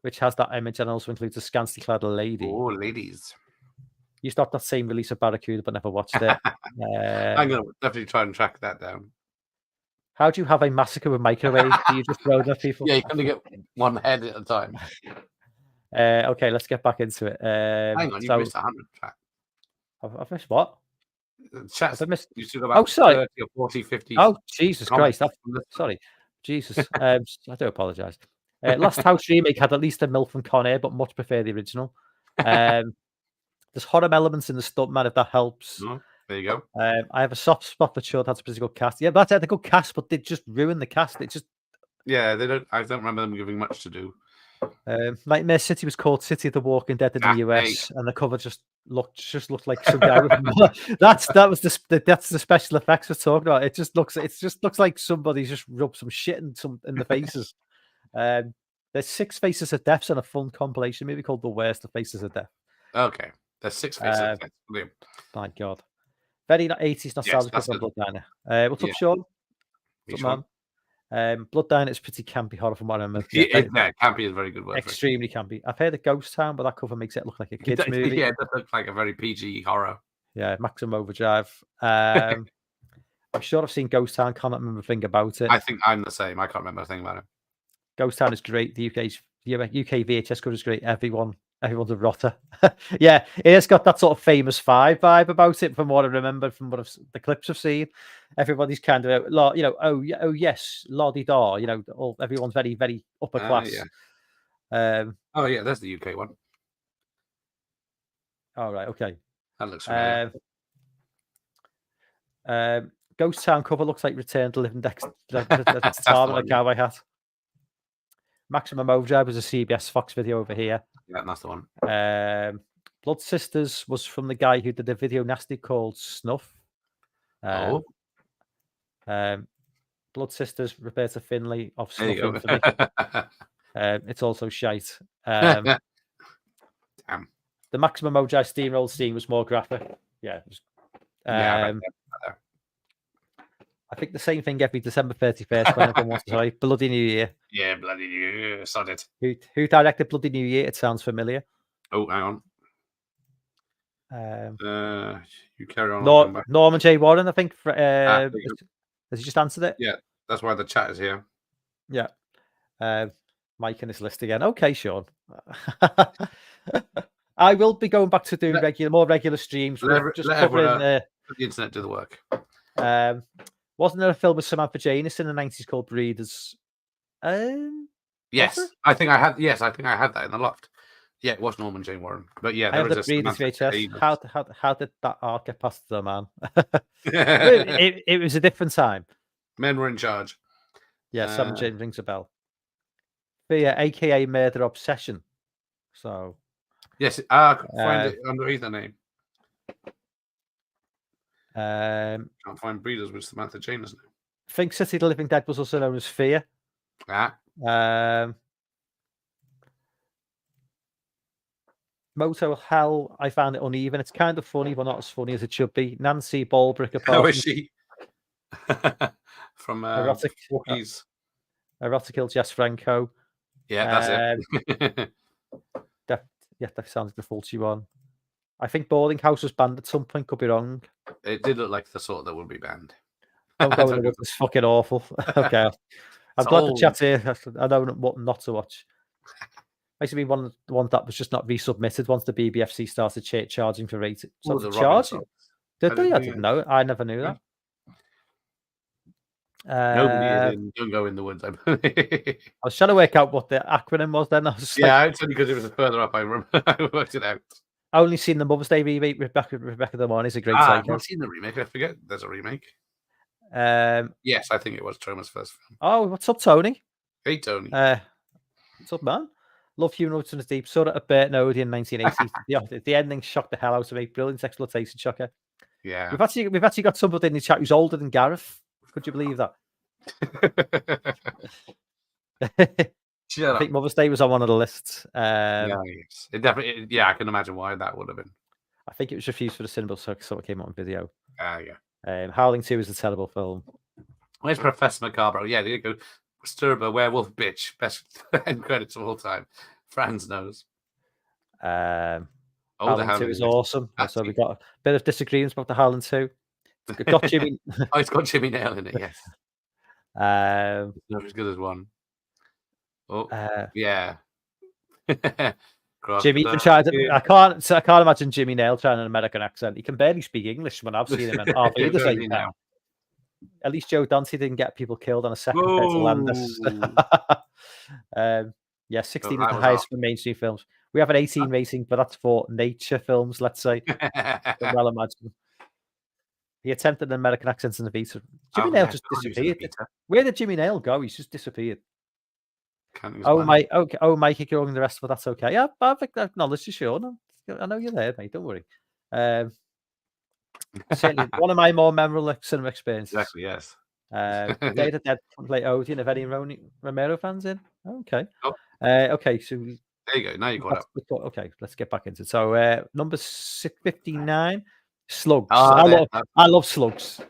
which has that image and also includes a scantily clad lady. Oh, ladies. Used to have that same release of Barracuda, but never watched it. I'm going to definitely try and track that down. How do you have a massacre with microwaves? Do you just throw at people? Yeah, you kind of get one head at a time. Okay, let's get back into it. Hang on, you missed 100 track. I've missed what? Chat. I've missed. You still about 30 or 40, 50. Oh, Jesus Christ. Sorry. Jesus. I do apologise. Last House remake had at least a MILF from Con Air, but much prefer the original. There's horror elements in the stuntman, if that helps. Oh, there you go. I have a soft spot for Chud. That's a pretty good cast. Yeah, that's a good cast, but they just ruined the cast. It just they don't. I don't remember them giving much to do. Nightmare City was called City of the Walking Dead in the US, and the cover just looked like some guy with that's the special effects we're talking about. It just looks like somebody's just rubbed some shit in the faces. There's 6 Faces of Deaths and a fun compilation movie called The Worst of Faces of Death. Okay, there's 6 Faces of Death. Brilliant. My God, very 80s nostalgic from Blood Diner. What's up, Sean? What's up, man? Blood Diner is pretty campy horror from what I remember. Campy is a very good word. Extremely campy. I've heard of Ghost Town, but that cover makes it look like a kids movie. Yeah, it does look like a very PG horror. Yeah, Maximum Overdrive. I'm sure I've seen Ghost Town. Can't remember a thing about it. I think I'm the same. I can't remember a thing about it. Ghost Town is great. The UK VHS cover is great. Everyone's a rotter. Yeah, it has got that sort of famous vibe about it from what I remember from what the clips I've seen. Everybody's kind of oh yes, la-di-da. Everyone's very, very upper class. Yeah. Oh yeah, that's the UK one. All right, okay. That looks familiar. Ghost Town cover looks like Return to Living Dead. That's a cowboy hat. Maximum Overdrive was a CBS Fox video over here. Yeah, that's the one. Blood Sisters was from the guy who did a video nasty called Snuff. Blood Sisters, Roberta Finley of Snuff Infamy. It's also shite. Damn. The Maximum Overdrive steamroll scene was more graphic. Yeah. I think the same thing every December 31st when everyone wants to say Bloody New Year. Yeah, Bloody New Year. Sod it. Who directed Bloody New Year? It sounds familiar. Oh, hang on. You carry on. Norman J. Warren, I think. Has he just answered it? Yeah. That's why the chat is here. Yeah. Mike and his list again. Okay, Sean. I will be going back to doing more regular streams. We're just covering the internet do the work. Wasn't there a film with Samantha Janus in the 90s called Breeders? Yes, I think I had that in the loft. Yeah, it was Norman Jane Warren, but yeah, there was a Breeders VHS. How did that art get past the man? it was a different time. Men were in charge. Yeah, Sam Jane rings a bell. Fear, aka Murder Obsession. So yes, I find it under either name. Can't find Breeders with Samantha Janus now. Think City of the Living Dead was also known as Fear. Moto Hell, I found it uneven. It's kind of funny, but not as funny as it should be. Nancy Ballbrick. How is she? From Erotic Hill, Jess Franco. Yeah, that's it. That sounds like the faulty one. I think Boarding House was banned at some point. Could be wrong. It did look like the sort that would be banned. Don't go in the It's fucking awful. Okay. I'm glad the chat's here. I know what not to watch. Basically, one of the ones that was just not resubmitted once the BBFC started charging for rating. So the charging. Did they? I didn't know. I never knew that. Nobody don't go in the woods. I was trying to work out what the acronym was then. It's only because it was further up. I worked it out. I only seen the Mother's Day remake. Rebecca De Morney is a great I've not seen the remake. I forget there's a remake. Yes, I think it was Troma's first film. Oh, what's up, Tony? Hey, Tony. What's up, man? Love Funeral to the Deep. Saw it at Bert Node in 1980. the ending shocked the hell out of me. Brilliant exploitation shocker. Yeah. We've actually got somebody in the chat who's older than Gareth. Could you believe that? I think Mother's Day was on one of the lists. It definitely. Yeah, I can imagine why that would have been. I think it was refused for the cinema, so it came out on video. Yeah. Howling 2 is a terrible film. Where's Professor Macabre? Yeah, there you go. Sturba, werewolf bitch. Best end credits of all time. Franz knows. Howling 2 is awesome. So we got a bit of disagreements about the Howling 2. It's got Jimmy. It's got Jimmy Nail in it. Yes. Not as good as one. Oh, yeah. Jimmy even tried to, I can't imagine Jimmy Nail trying an American accent. He can barely speak English when I've seen him. At least Joe Dante didn't get people killed on a set compared to Landis. 16 is the highest for mainstream films. We have an 18 rating, but that's for nature films, let's say. Well imagine. He attempted an American accent in the Vita. Jimmy Nail just disappeared. Where did Jimmy Nail go? He's just disappeared. Mike, you're wrong the rest, but that's okay. Yeah, I've acknowledged you, Sean. I know you're there, mate. Don't worry. Certainly one of my more memorable cinema experiences. Exactly, yes. Day of the Dead, play Odeon. Have any Romero fans in? Okay. Okay, so there you go. Now you got up. Okay, let's get back into it. So number 59, Slugs. I love Slugs.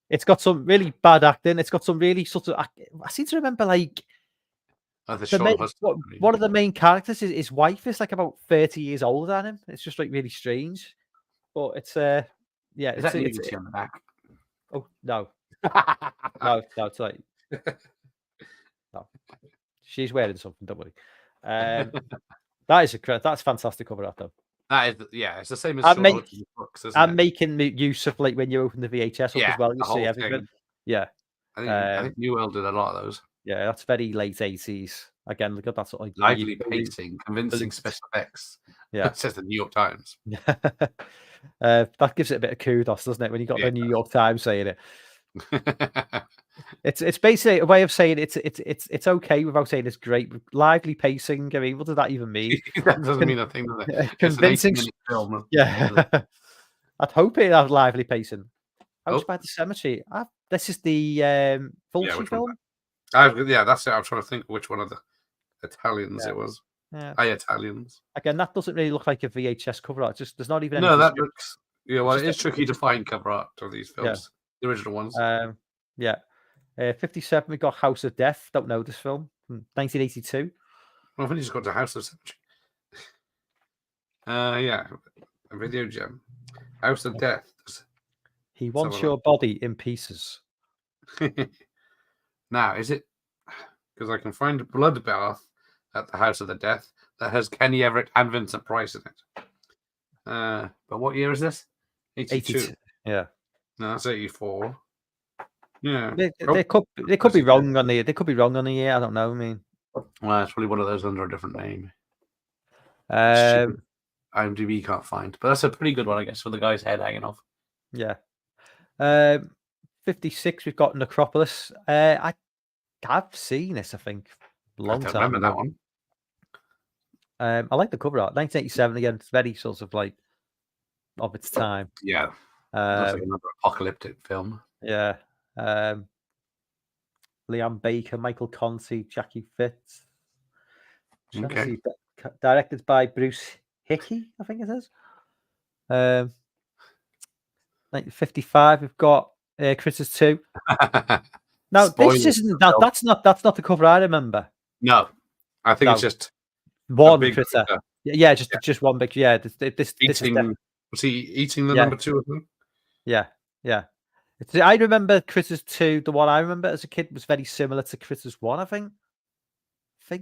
It's got some really bad acting. It's got some really sort of. I seem to remember like. One of the main characters, his wife is like about 30 years older than him. It's just like really strange. But it's Is that nudity on the back? Oh no. no, it's like no. She's wearing something, don't worry. That's fantastic cover art though. That is, it's the same as books, isn't it? Making use of like when you open the VHS up as well, you see everything. Thing. Yeah. I think Newell did a lot of those. Yeah, that's very late 80s. Again, look at that sort of lively pacing, convincing special effects. Yeah. It says the New York Times. That gives it a bit of kudos, doesn't it? When you got the New York Times saying it. It's basically a way of saying it's okay without saying it's great. Lively pacing. I mean, what does that even mean? That doesn't mean a thing, does it? Convincing film. Yeah. I'd hope it had lively pacing. House by the Cemetery. This is the Fulci film. That's it. I was trying to think which one of the Italians it was. Yeah. Italians. Again, that doesn't really look like a VHS cover art. Just there's not even. No, that looks. Yeah, well, it's tricky to find cover art of these films. The original ones. 57. We got House of Death. Don't know this film. 1982. Well, I think he's got the House of Cemetery. A video gem. House of Death. He wants your body in pieces. Now, is it because I can find a bloodbath at the House of the Death that has Kenny Everett and Vincent Price in it? But what year is this? 82. 82. Yeah. No, that's 84. Yeah. They Oh, could that's be it. wrong on the year. I don't know. I mean, Well, it's probably one of those under a different name. um, IMDb can't find, but that's a pretty good one, I guess, with the guy's head hanging off. yeah. 56. We've got Necropolis. I have seen this. I think long I don't time remember ago. that one. I like the cover art. 1987 again. It's very sort of like of its time. Yeah, looks like another apocalyptic film. Yeah. Liam Baker, Michael Conti, Jackie Fitz. Okay. Directed by Bruce Hickey, I think it is. 1955, we've got Critters 2. Now, this isn't that. That's not the cover I remember. No, I think it's just one critter. Yeah, just one big. Yeah, this eating. Was he eating the number 2 of them? Yeah. I remember Critters 2. The one I remember as a kid was very similar to Critters 1. I think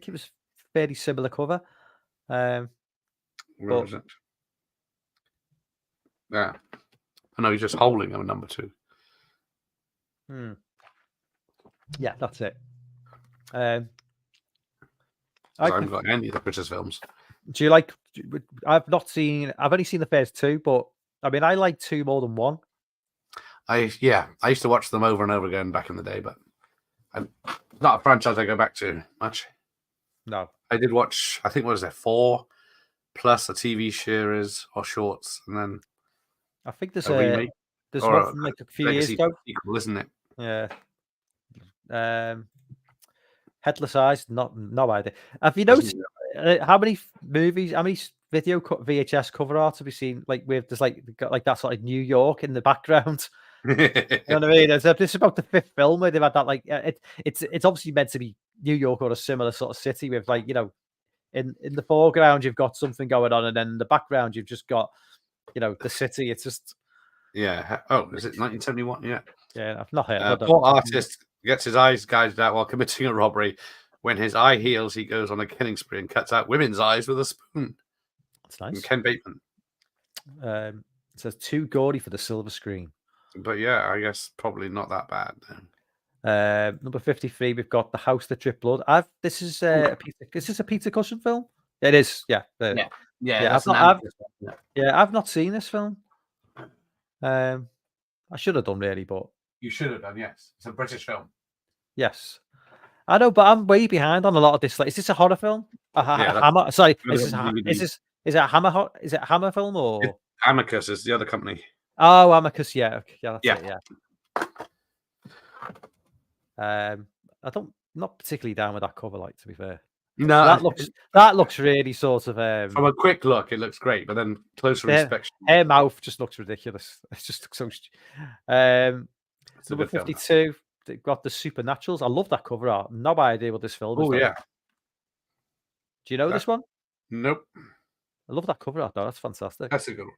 it was fairly similar cover. Where was it? Yeah. I know he's just holding a number 2. Yeah, that's it. I haven't got any of the Critters films. Do you like? I've only seen the first 2, but I mean, I like 2 more than 1. I used to watch them over and over again back in the day, but I'm not a franchise I go back to much. No, I did watch. I think what is there 4 plus a TV series or shorts, and then I think there's a remake. There's one from like a few years ago. Sequel, isn't it? Yeah. Headless Eyes. No idea. Have you noticed how many movies? How many video VHS cover art have you seen? Like with there's got like that sort of New York in the background. You know what I mean? This is about the 5th film where they've had that. Like it's obviously meant to be New York or a similar sort of city with like in the foreground you've got something going on, and then in the background you've just got the city. It's just yeah. Oh, is it 1971? Yeah. Yeah, I've not heard. Poor artist gets his eyes gouged out while committing a robbery. When his eye heals, he goes on a killing spree and cuts out women's eyes with a spoon. That's nice. From Ken Bateman. It says too gaudy for the silver screen. But yeah, I guess probably not that bad. Number 53, we've got The House That Dripped Blood. This is a Peter Cushing film. It is. Yeah. I've not seen this film. I should have done really, but you should have done. Yes, it's a British film. Yes, I know, but I'm way behind on a lot of this. Like, is this a horror film? Hammer. Sorry, is it a Hammer? Is it a Hammer film or Amicus is the other company? Oh, Amicus. Yeah, that's it. Yeah. I'm not particularly down with that cover. Like, to be fair, no, that looks really sort of. From a quick look, it looks great, but then closer inspection, her mouth just looks ridiculous. It just looks so. Number 52, they've got The Supernaturals. I love that cover art. No idea what this film is. Oh yeah. Do you know this one? Nope. I love that cover art though. That's fantastic. That's a good one.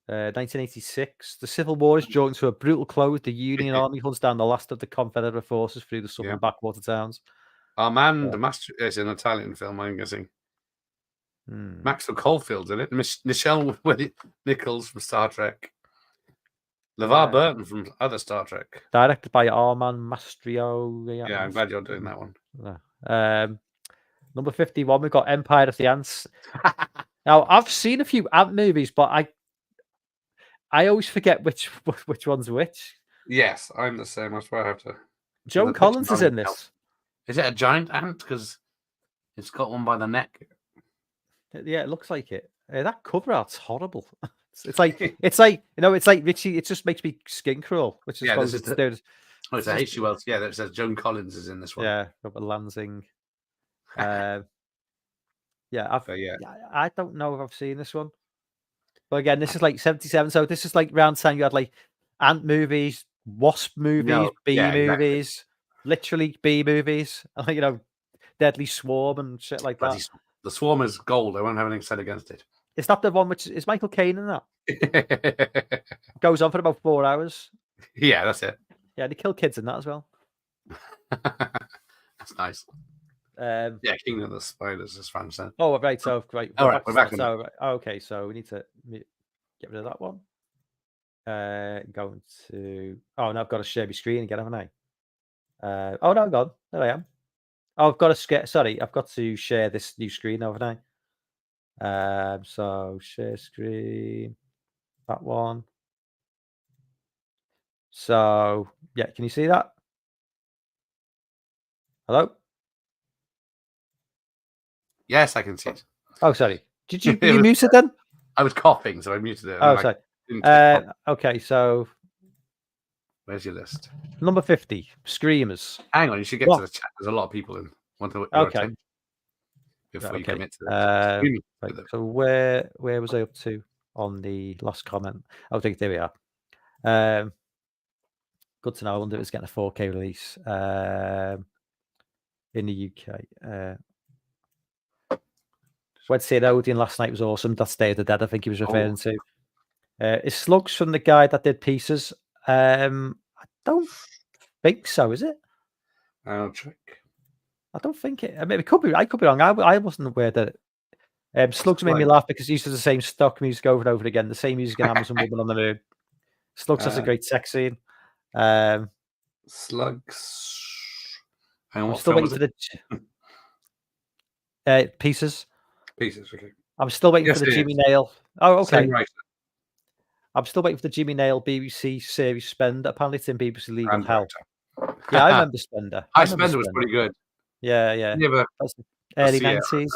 1986. The Civil War is drawing to a brutal close. The Union Army hunts down the last of the Confederate forces through the southern backwater towns. Armand, the Master, is an Italian film, I'm guessing. Maxwell Caulfield's in it. Michelle Nichols from Star Trek. LeVar Burton from other Star Trek. Directed by Armand Mastrio. Yeah, I'm glad you're doing that one. Number 51, we've got Empire of the Ants. Now, I've seen a few ant movies, but I always forget which one's which. Yes, I'm the same. I swear I have to. Joan Collins is in this. Is it a giant ant? Because it's got one by the neck. Yeah, it looks like it. That cover art's horrible. It's like Richie. It just makes me skin crawl. Which is it's a H.G. Wells. Yeah, that says Joan Collins is in this one. Yeah, Robert Lansing. I don't know if I've seen this one. But again, this is like 77. So this is like around time you had like ant movies, wasp movies, bee movies, literally bee movies. Deadly Swarm and shit like that. The Swarm is gold. I won't have anything said against it. Is that the one which is Michael Caine in that? Goes on for about 4 hours. Yeah, that's it. Yeah, they kill kids in that as well. That's nice. Yeah, Kingdom of the Spiders, as Fran said. Oh, right. So right. All right, we're back. So, okay, so we need to get rid of that one. Going to. Oh, no, I've got to share my screen again, haven't I? Oh no, God, there I am. Oh, I've got to Sorry, I've got to share this new screen, haven't I? So share screen. That one. So yeah, can you see that? Hello? Yes, I can see it. Oh, sorry. Did you mute it then? I was coughing, so I muted it. Oh, sorry. Okay, so where's your list? Number 50, Screamers. Hang on, you should get to the chat. There's a lot of people in. Want to okay. Before you commit to that. Right, so where was I up to on the last comment? Oh, there we are. Good to know. I wonder if it's getting a 4K release in the UK. Went to see Odeon last night. Was awesome. That's Day of the Dead, I think he was referring to. Is Slugs from the guy that did Pieces? I don't think so, is it? I'll check. I don't think it. I mean, it could be. I could be wrong. I wasn't aware that Slugs made me laugh because he uses the same stock music over and over again. The same music in Amazon Woman on the Moon. Slugs has a great sex scene. Slugs. I'm still waiting for the Pieces. Pieces, okay. I'm still waiting for the Jimmy Nail. Oh, okay. Same writer. I'm still waiting for the Jimmy Nail BBC series Spender. Apparently, it's in BBC Legal Hell. Writer. Yeah, I remember Spender. Spender was pretty good. Yeah. That's early 90s.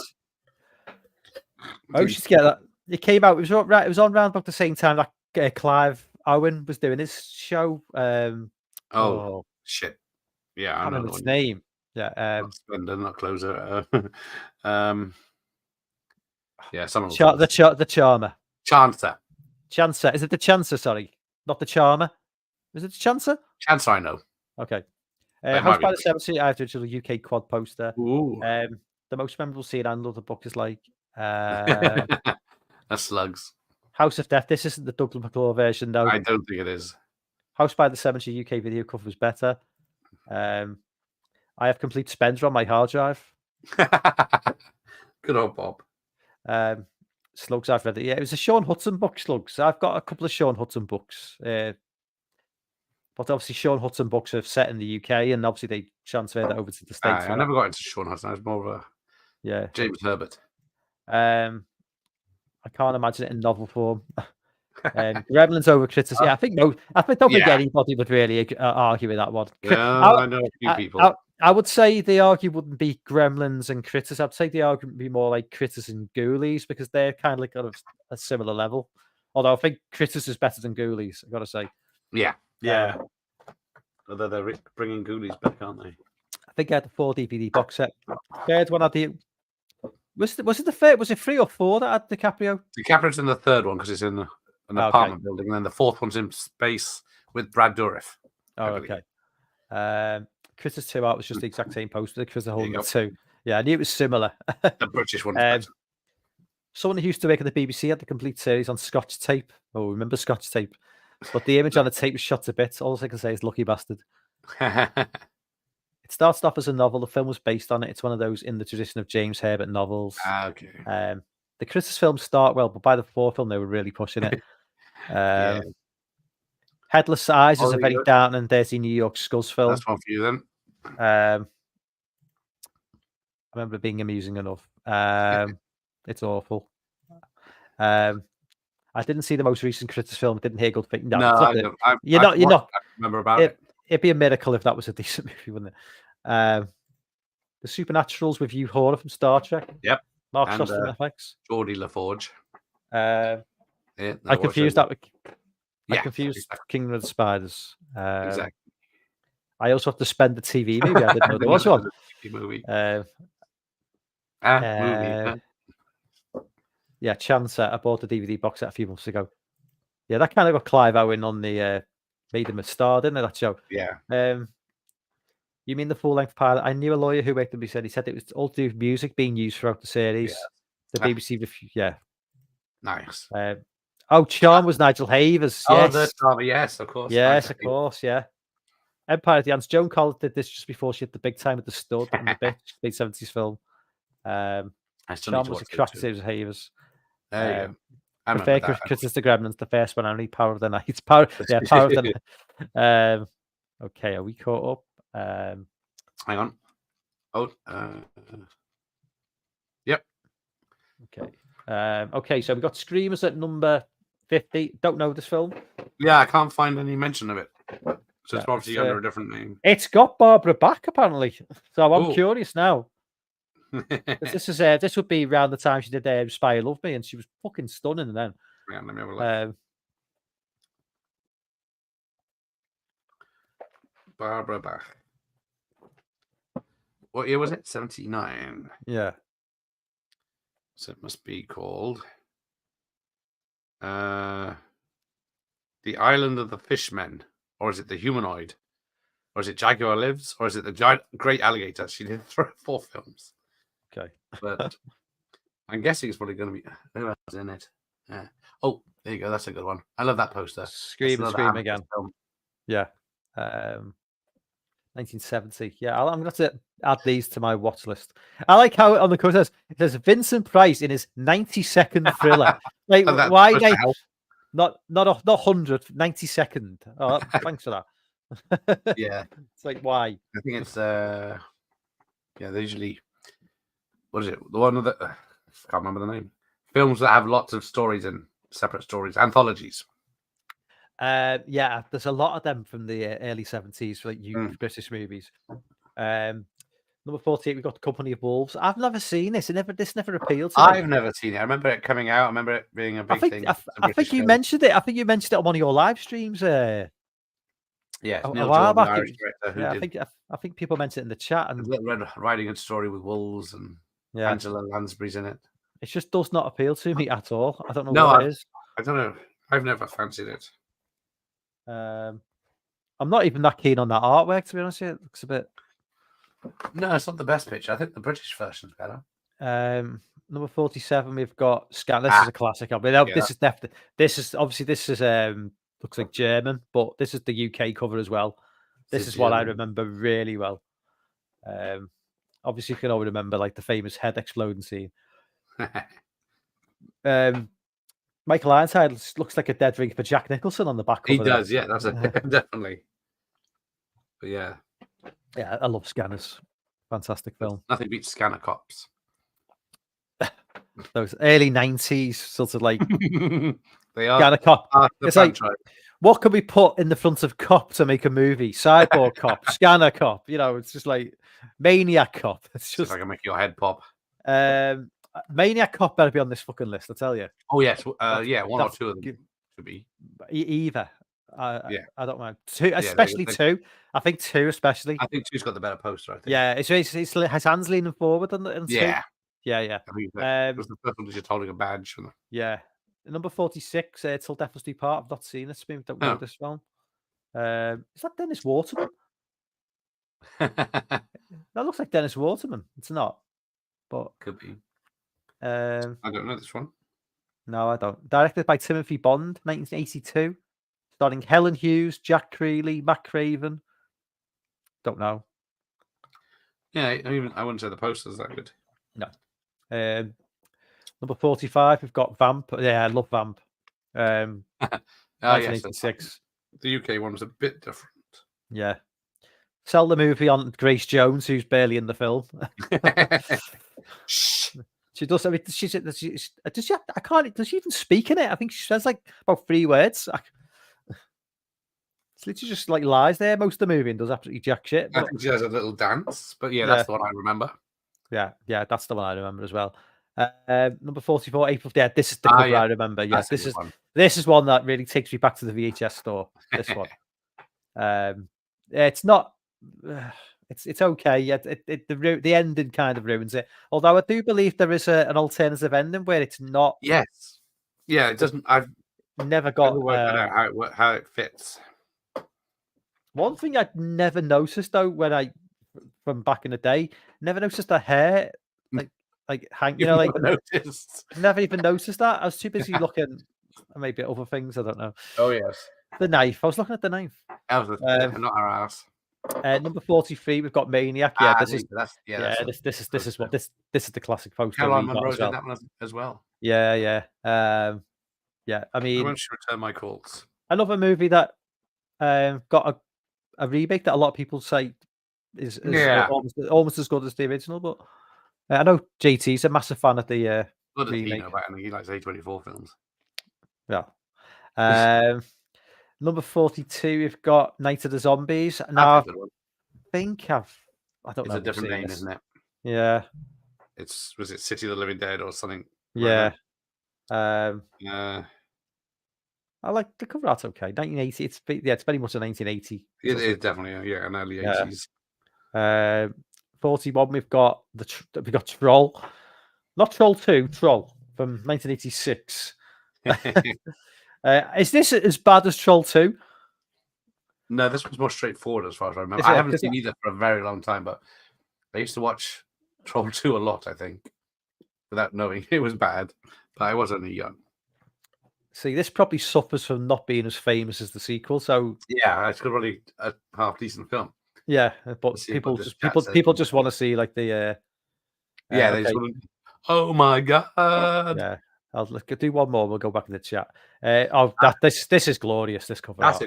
Oh, you should get that. It came out. It was on round about the same time that Clive Owen was doing his show. Oh shit! Yeah, I remember its name. Yeah, not Spender, not Closer. Yeah, someone. The Charmer. Chancer. Is it the Chancer? Sorry, not the Charmer. Is it the Chancer? Chancer, I know. Okay. House by the Cemetery. I have the original UK quad poster. Ooh. The most memorable scene I love the book is like That's Slugs. House of Death. This isn't the Douglas McClure version, though. I don't think it is. House by the Cemetery UK video cover was better. I have complete Spender on my hard drive. Good old Bob. Slugs, I've read it. Yeah, it was a Sean Hudson book, Slugs. I've got a couple of Sean Hudson books. But obviously, Sean Hudson books are set in the UK, and obviously they transferred that over to the States. I never got into Sean Hudson. I was more of a James Herbert. I can't imagine it in novel form. Gremlins over Critters. Yeah, I don't think anybody would really argue with that one. I know a few people. I would say the argument wouldn't be Gremlins and Critters. I'd say the argument would be more like Critters and Ghoulies because they're kind of like on a similar level. Although I think Critters is better than Ghoulies, I've got to say. Yeah. Although they're bringing Ghoulies back, aren't they? I think I had the 4 DVD box set. Third one had the. Was it the third? Was it 3 or 4 that had DiCaprio? DiCaprio's in the third one because it's in an apartment building, and then the fourth one's in space with Brad Dourif. Oh, okay. Critters 2 out was just the exact same poster because they're holding 2. Yeah, I knew it was similar. The British one. Someone who used to work at the BBC had the complete series on Scotch tape. Oh, remember Scotch tape? But the image on the tape was shot to bits. All I can say is lucky bastard. It starts off as a novel. The film was based on it. It's one of those in the tradition of James Herbert novels. Okay. The Critters films start well, but by the 4th film, they were really pushing it. Headless Eyes is a very down and dirty New York Skulls film. That's one for you then. I remember it being amusing enough. It's awful. I didn't see the most recent Critters film. Didn't hear good things. You're not. I remember about it. It'd be a miracle if that was a decent movie, wouldn't it? The Supernaturals with Hugh Horner from Star Trek. Yep. Mark Shostak FX. Geordie LaForge. I confused that with. I confused Kingdom of the Spiders. Exactly. I also have to spend the TV movie. I didn't know there was one. Movie. Yeah, Chancer. I bought the DVD box set a few months ago. Yeah, that kind of got Clive Owen on the made him a star, didn't it? That show. Yeah. You mean the full-length pilot? I knew a lawyer who worked at me said it was all to do with music being used throughout the series. Yeah. The BBC, Nice. Charm was Nigel Havers. Oh, the Charm, yes, of course. Yes, of course, yeah. Empire of the Ants. Joan Collins did this just before she hit the big time with The Stud and The Bitch, late 70s film. I still need Sean to was a watch those crack two. Saves Havers. There you go. I Prefer remember that. Critters to Gremlins, the first one only. Power of the Night. Power of the Night. Okay, are we caught up? Hang on. Oh, yep. Okay. Okay, so we got Screamers at number 50. Don't know this film. Yeah, I can't find any mention of it. So it's obviously under a different name. It's got Barbara back apparently. So I'm Ooh. curious now. This would be around the time she did Spy Who Loved Me, and she was fucking stunning then. Yeah, let me have a look. Barbara Bach. What year was it? 79. Yeah. So it must be called The Island of the Fishmen, or is it The Humanoid, or is it Jaguar Lives, or is it The Giant Great Alligator? She did 4 films. Okay. But I'm guessing it's probably going to be who else is in it. Oh, there you go. That's a good one. I love that poster. Scream again. Film. Yeah. 1970. Yeah, I'm going to have to add these to my watch list. I like how on the cover it says Vincent Price in his 90-second thriller. Like, why they not 100, 90-second? Oh, thanks for that. Yeah. It's like, why? I think it's yeah, they usually, what is it? The one that I can't remember the name. Films that have lots of stories and separate stories, anthologies. Yeah, there's a lot of them from the early 70s, like British movies. Number 48, we've got The Company of Wolves. I've never seen this. This never appealed to me. I've never seen it. I remember it coming out. I remember it being a big thing. I think you mentioned it. I think you mentioned it on one of your live streams. Yeah, a Neil while Jordan, back. Irish director, I think people mentioned it in the chat. And Red Riding Hood story with wolves and Angela Lansbury's in it. It just does not appeal to me at all. I don't know what it is. I don't know. I've never fancied it. I'm not even that keen on that artwork, to be honest with you. It looks a bit. No, it's not the best picture. I think the British version's better. Number 47, we've got Scan. This is a classic. I mean, this is definitely. This is looks like German, but this is the UK cover as well. This is what I remember really well. Obviously, you can all remember like the famous head exploding scene. Michael Ironside looks like a dead ring for Jack Nicholson on the back cover. He does, yeah. That's definitely. But yeah, I love Scanners. Fantastic film. Nothing beats Scanner Cops. Those early 90s sort of like they are Scanner Cop. It's like, what could we put in the front of Cop to make a movie? Cyborg Cop, Scanner Cop. You know, it's just like Maniac Cop. It's just I can make your head pop. Maniac Cop better be on this fucking list, I tell you. Oh yes, yeah, one or two of them should be. Either. Yeah, I don't mind. Two, especially two. I think two, especially. I think two's got the better poster. I think. Yeah, it's his hands leaning forward on two. Yeah. Yeah. I mean, was the first one just holding a badge. Yeah. Number 46, Till Death Us Do Part. I've not seen this. Don't know this film. Is that Dennis Waterman? That looks like Dennis Waterman. It's not, but could be. I don't know this one. No, I don't. Directed by Timothy Bond, 1982. Starring Helen Hughes, Jack Creeley, Matt Craven. Don't know. Yeah, I wouldn't say the poster's that good. No. Number 45, we've got Vamp. Yeah, I love Vamp. 1986. Yes, the UK one was a bit different. Yeah. Sell the movie on Grace Jones, who's barely in the film. She does. I mean, does she? I can't. Does she even speak in it? I think she says like about 3 words. It's literally just like lies there most of the movie and does absolutely jack shit. I think she has a little dance, but that's the one I remember. Yeah, that's the one I remember as well. Number 44, April. Yeah, this is the cover I remember. Yes, this is one that really takes me back to the VHS store. This one. It's not. It's okay. Yeah, the ending kind of ruins it. Although I do believe there is an alternative ending where it's not. Yes. Yeah, it doesn't. I've never got how it fits. One thing I'd never noticed though, from back in the day, never noticed the hair like hang. You know, like noticed. Never even noticed that. I was too busy looking maybe at other things. I don't know. Oh yes. The knife. I was looking at the knife. That was not our ass. Number 43, we've got Maniac. Yeah, this is That's this is what this is the classic poster Caroline we got Munro's as in well. that one as well. Yeah, yeah, yeah. I I mean, won't return my calls. another movie that got a remake that a lot of people say is Yeah. almost as good as the original. But I know JT's a massive fan of the What does he remake. know about anything? He likes A24 films. Yeah. Number 42, we've got Night of the Zombies. Now, I think I don't know. It's a different name, this. isn't it? Yeah. Was it City of the Living Dead or something? Yeah. Yeah. I like the cover art's okay. 1980. It's very much a 1980. It is definitely an early 80s. 41. We've got Troll, not Troll 2, Troll from 1986. Is this as bad as Troll 2? No, this was more straightforward as far as I remember. I haven't seen either for a very long time, but I used to watch Troll 2 a lot, I think, without knowing it was bad. But I was only young. See, this probably suffers from not being as famous as the sequel. So yeah, it's really a half decent film. Yeah, but people just want to see like the yeah. They just want to, oh my god! Yeah, I'll do one more. We'll go back in the chat. This is glorious. This cover art.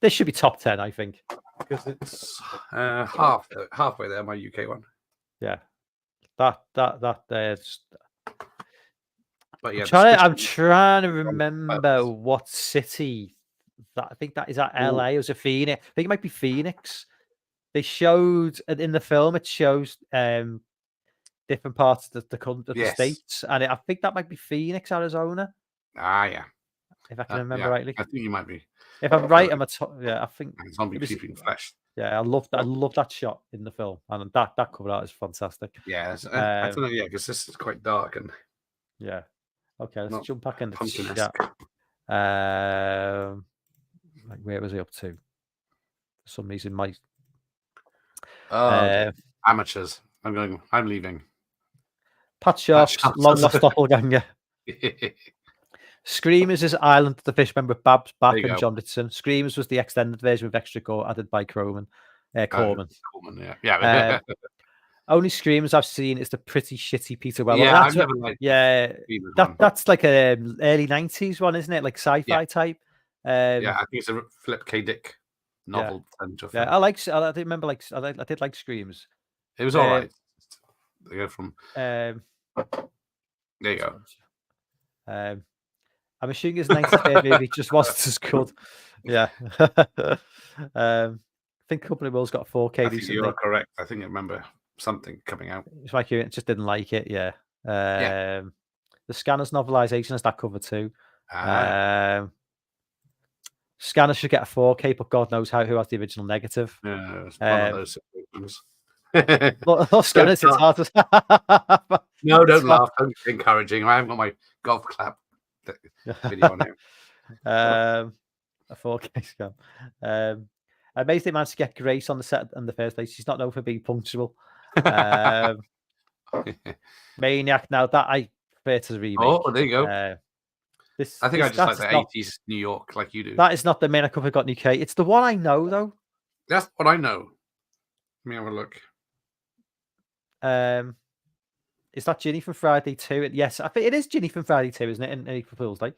This should be top 10, I think, because it's halfway there. My UK one. Yeah, that. But yeah, I'm trying to remember what city that. I think that is at LA. Or was it Phoenix? I think it might be Phoenix. They showed in the film. It shows different parts of the states, and I think that might be Phoenix, Arizona. Yeah. If I can remember rightly, I think you might be. If I'm right, I think zombie creeping flesh. Yeah, I love that shot in the film, and that cover art is fantastic. Yeah, I don't know. Yeah, because this is quite dark and. Yeah. Okay, let's jump back in the chat. Like where was he up to? For some reason, my amateurs. I'm leaving. Pat Sharp's long lost doppelganger. Screamers is Island of the Fishmen with Babs Bach and John Ritson. Screamers was the extended version with extra gore added by Corman. Yeah. Only Screamers I've seen is the pretty shitty Peter Weller. Yeah, I've never liked that's like a early 90s one, isn't it? Like sci-fi type. I think it's a Philip K. Dick novel. Yeah, I did like Screamers. It was all right. They go from. There you go. I'm assuming his 93rd movie just wasn't as good. Yeah. I think Company Will's got 4K. I think you're correct. I think I remember something coming out. It's like you just didn't like it. Yeah. The Scanners novelization has that cover too. Scanners should get a 4K, but God knows who has the original negative. Yeah, it's one of those situations. Scanners, it's hard to. No, don't laugh. Don't be encouraging. I haven't got my golf clap video on here. A 4K scan. Amazed they managed to get Grace on the set in the first place. She's not known for being punctual. Maniac. Now that I prefer to the remake. Oh, there you go. I think I just like the 80s New York, like you do. That is not the Maniac cover got in UK. It's the one I know, though. That's what I know. Let me have a look. Is that Ginny from Friday 2? Yes, I think it is Ginny from Friday 2, isn't it? In April Fool's Day.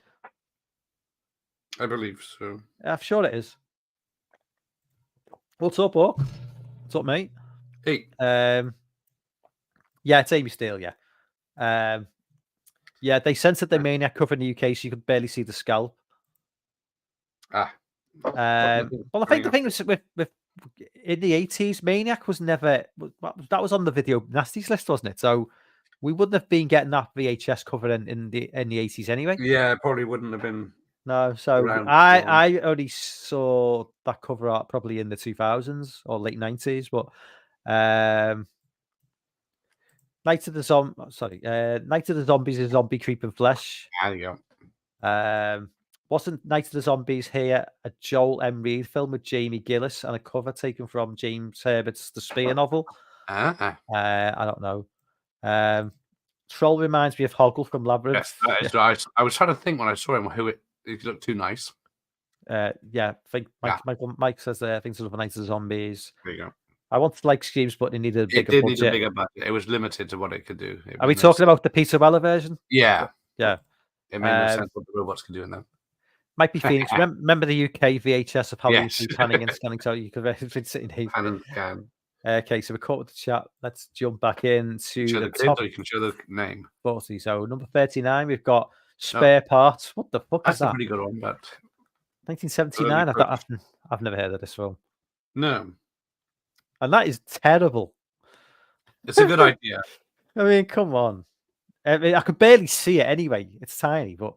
I believe so. I'm sure it is. What's up, Buck? What's up, mate? Hey. Yeah, it's Amy Steele, yeah. Yeah, they censored the Maniac cover in the UK, so you could barely see the scalp. Well, I think the thing was with in the 80s, Maniac was never that was on the video nasties list, wasn't it? So we wouldn't have been getting that VHS cover in the 80s anyway. Yeah, it probably wouldn't have been. No, so I only saw that cover art probably in the 2000s or late 90s, but Night of the Zombies is Zombie Creeping Flesh. There you go. Wasn't Night of the Zombies here a Joel M. Reed film with Jamie Gillis and a cover taken from James Herbert's The Spear novel? I don't know. Troll reminds me of Hoggle from Labyrinth. Yes, I was trying to think when I saw him who he looked too nice. Yeah, I think Mike says things of Night of the Zombies. There you go. I wanted like Screams, but it needed a It bigger did budget. need a bigger budget. It was limited to what it could do. Are we talking about the Peter Weller version? Yeah. Yeah. It made no sense what the robots could do in that. Might be Phoenix. Remember the UK VHS of how we Yes. do panning and scanning, so you could sitting here. Pan and scan. Okay, so we're caught with the chat. Let's jump back into Show the the kids, top or you can show the name. 40. So number 39, we've got Spare Parts. What the fuck That's is that? a pretty good one, but 1979. I've never heard of this film, no, and that is terrible. it's a good idea. I mean, come on. I mean, I could barely see it anyway. It's tiny, but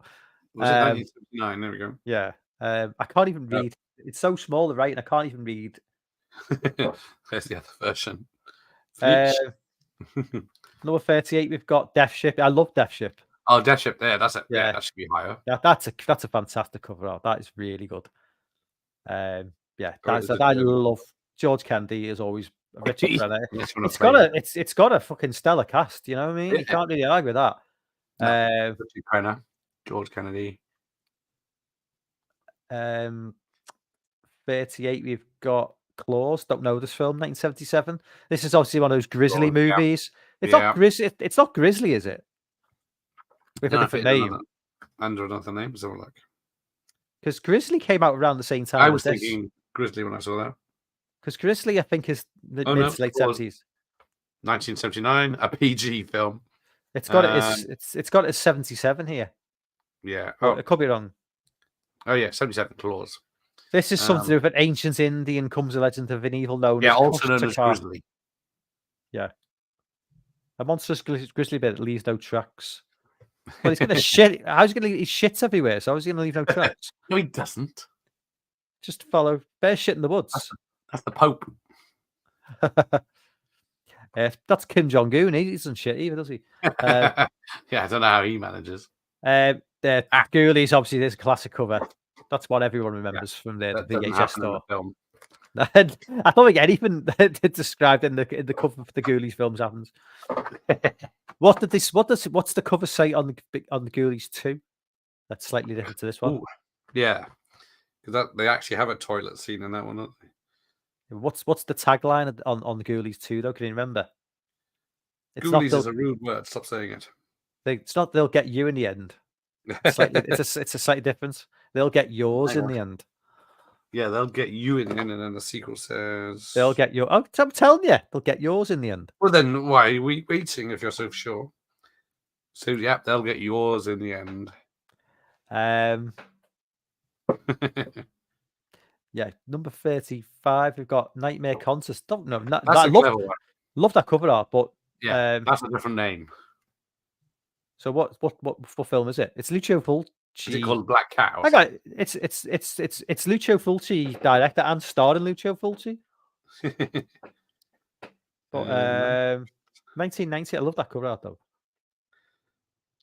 Was it 1979? There we go. yeah. I can't even read. It's so small, the writing. I can't even read. There's the other version. Number 38, we've got Death Ship. I love Death Ship. Oh, Death Ship there. That's it. Yeah, that should be higher. Yeah, that's a fantastic cover art. That is really good. I love George Kennedy is always Richard Brenner. It's got a fucking stellar cast. You know what I mean? You can't really argue with that. Richard Brenner, George Kennedy. 38, we've got Claws. Don't know this film. 1977. This is obviously one of those Grizzly movies. It's not Grizzly. It's not Grizzly, is it? With a different name. Under another name, so like. Because Grizzly came out around the same time. I was thinking Grizzly when I saw that. Because Grizzly, I think, is the mid to late 70s. 1979, a PG film. It's got it's got a 77 here. Yeah. Oh, it could be wrong. Oh yeah, 77 Claws. This is something to do with an ancient Indian comes a legend of an evil known as also known as Grizzly. Yeah. A monstrous grizzly bear that leaves no tracks. But he's gonna shit. How's he gonna leave? He shits everywhere, so how's he gonna leave no tracks? No, he doesn't. Just follow bear shit in the woods. That's the Pope. That's Kim Jong Un. He doesn't shit either, does he? Yeah, I don't know how he manages. Ghoulies, obviously, there's a classic cover. That's what everyone remembers from the VHS store. Film. I don't think anything described in the cover for the Ghoulies films happens. What's the cover say on the Ghoulies 2? That's slightly different to this one. Ooh, yeah, because they actually have a toilet scene in that one, don't they? What's the tagline on the Ghoulies 2 though? Can you remember? Ghoulies is a rude word. Stop saying it. It's not. They'll get you in the end. It's a slight difference. They'll get yours in the end. Yeah, they'll get you in the end, and then the sequel says they'll get your. Oh, I'm telling you, they'll get yours in the end. Well, then why are we waiting if you're so sure? So, yep, they'll get yours in the end. Yeah, number 35. We've got Nightmare Contest. Don't know. That's clever one. Love that cover art, but yeah, that's a different name. So what film is it? It's Lucio Fulci. Is it called Black Cat? I got it. It's Lucio Fulci, director and starring Lucio Fulci. But 1990. I love that cover art though.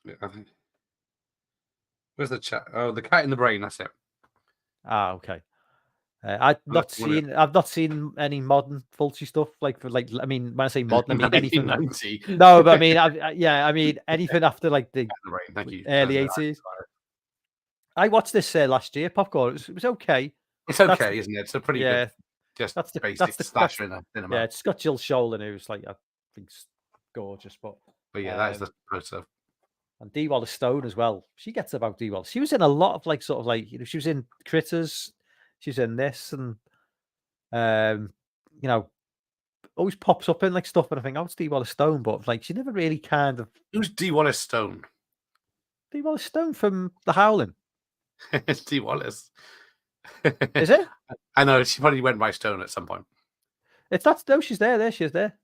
Yeah, I think. Where's the chat? Oh, The Cat in the Brain. That's it. Ah, okay. I've not seen any modern Fulci stuff I mean, when I say modern, I mean anything. No, but I mean, I mean anything after like the early 80s. I watched this last year. Popcorn. It was okay. It's okay, isn't it? It's a pretty good, just basic slasher in a cinema. Yeah, it's got Jill Schoelen, who's like I think gorgeous, but yeah, that is the poster. And Dee Wallace Stone as well. She gets about Dee Wallace. She was in a lot of she was in Critters. She's in this, and always pops up in like stuff, and I think, oh, it's Dee Wallace Stone, but like she never really kind of. Who's Dee Wallace Stone? Dee Wallace Stone from The Howling. It's Dee Wallace. Is it? I know she probably went by Stone at some point. She's there. There she is there.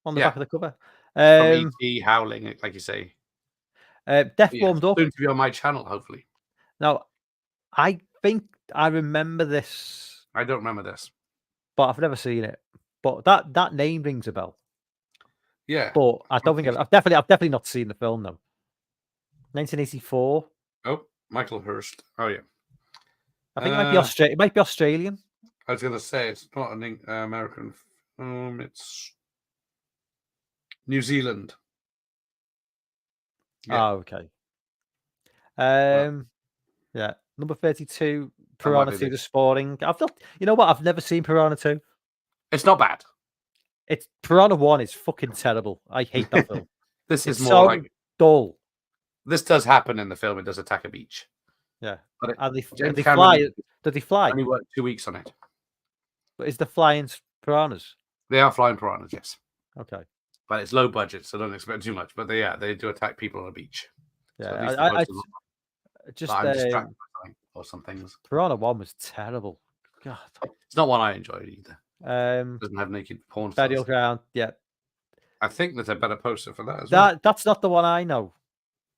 On the back of the cover. From E.T. Howling, like you say. Death Warmed Up. Soon to be on my channel, hopefully. Now, I think I remember this. I don't remember this, but I've never seen it. But that name rings a bell. Yeah, but I don't think I've definitely not seen the film though. 1984. Oh, Michael Hurst. Oh yeah. I think it might be Australian. I was going to say it's not an American film. It's New Zealand. Yeah. Oh, okay. Yeah. Number 32, That might Piranha be 2: the- The Spawning. I've not, you know what? I've never seen Piranha 2. It's not bad. It's Piranha 1 is fucking terrible. I hate that film. This is It's more so like dull. this does happen in the film. It does attack a beach, Yeah. but it, And James they Cameron fly. Did they fly? only worked 2 weeks on it. But is the flying piranhas? They are flying piranhas, yes, Okay. but it's low budget, so don't expect too much. But they do attack people on a beach. So at Yeah. least the I posters just I'm distracted by something or some things. Piranha 1 was terrible. God. It's not one I enjoyed either. It doesn't have naked porn Burial stars. Ground. Yeah. I think there's a better poster for that as well. That's not the one I know.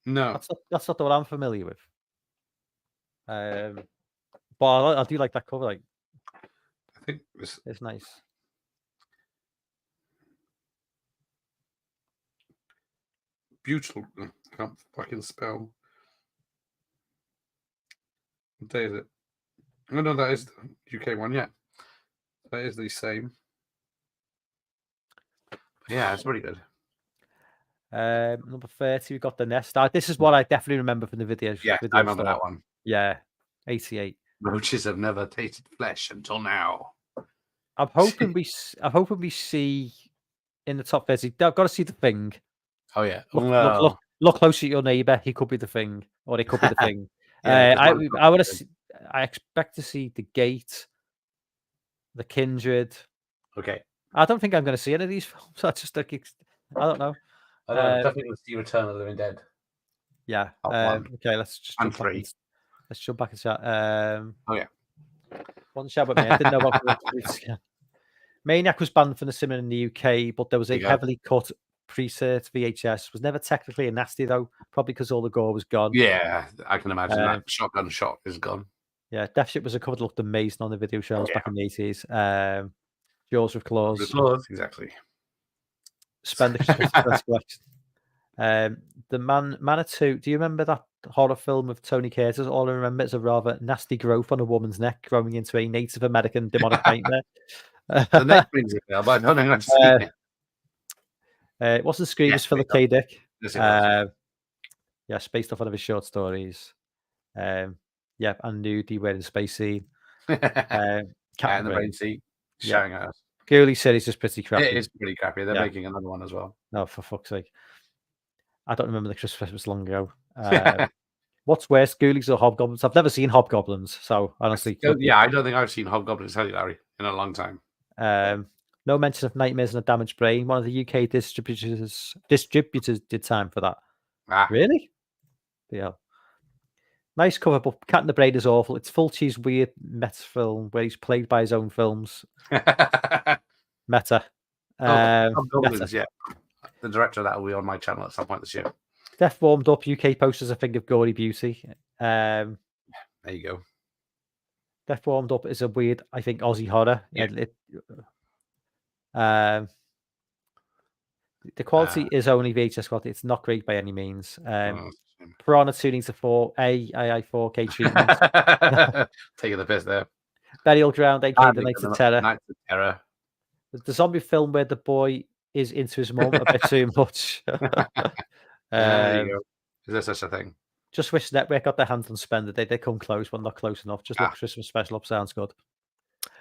No, That's not the one I'm familiar with. But I do like that cover. Like, I think this it's nice. beautiful. Can't fucking spell. What day is it? Oh no, that is the UK one. Yeah, that is the same. Yeah, it's pretty good. Number 30, we got The Nest. This is what I definitely remember from the video. Yeah, video I remember store. that one. Yeah, 88. Roaches have never tasted flesh until now. I'm hoping we see in the top 30. I've got to see The Thing. Oh yeah. Look closer at your neighbor. He could be the thing, or it could be the thing. Yeah, I want to. I expect to see The Gate, The Kindred. Okay. I don't think I'm going to see any of these films. I just like, I don't know. I don't know, definitely want to see Return of the Living Dead. Yeah. One. Okay. Let's just And jump back. three. Let's jump back and chat. Oh yeah. One chat with me. I didn't know about Maniac was banned from the cinema in the UK, but there was a heavily cut pre-cert VHS. Was never technically a nasty though, probably because all the gore was gone. Yeah, I can imagine that shotgun shot is gone. Yeah, Death Ship was a cover that looked amazing on the video shows back in the 80s. Jaws with Claws. With claws, exactly. Spend the Christmas collection. The Manitou. Do you remember that horror film of Tony Curtis? All I remember is a rather nasty growth on a woman's neck growing into a Native American demonic nightmare. The neck rings a bell, but I don't think I've seen it. It wasn't Screamers for the K Dick. Yes, it was. Yeah, based off one of his short stories. Yeah, and nudie wearing space scene. Cat in the Brain Seat, shouting at us. Ghoulie series is pretty crappy. It is pretty crappy. They're making another one as well. No, for fuck's sake. I don't remember the Christmas long ago. What's worse, Ghoulies or Hobgoblins? I've never seen Hobgoblins, so honestly. Yeah, I don't think I've seen Hobgoblins, tell you, Larry, in a long time. No mention of Nightmares and a Damaged Brain. One of the UK distributors did time for that. Really? Yeah. Nice cover, but Cat in the Brain is awful. It's full cheese weird meta film where he's played by his own films. Meta. Hobgoblins, yeah. The director of that will be on my channel at some point this year. Death Warmed Up, UK posters a thing of gory beauty. There you go. Death Warmed Up is a weird, I think, Aussie horror. Yeah. The quality is only VHS quality. It's not great by any means. Piranha 2 needs a 4K treatment. Taking the piss there. Burial Ground, aka The Nights of Terror. Nights of Terror. The zombie film where the boy is into his mum a bit too much. There you go. Is there such a thing? Just wish Network got their hands on Spender. They come close, but not close enough. Just look Christmas special up. Sounds good.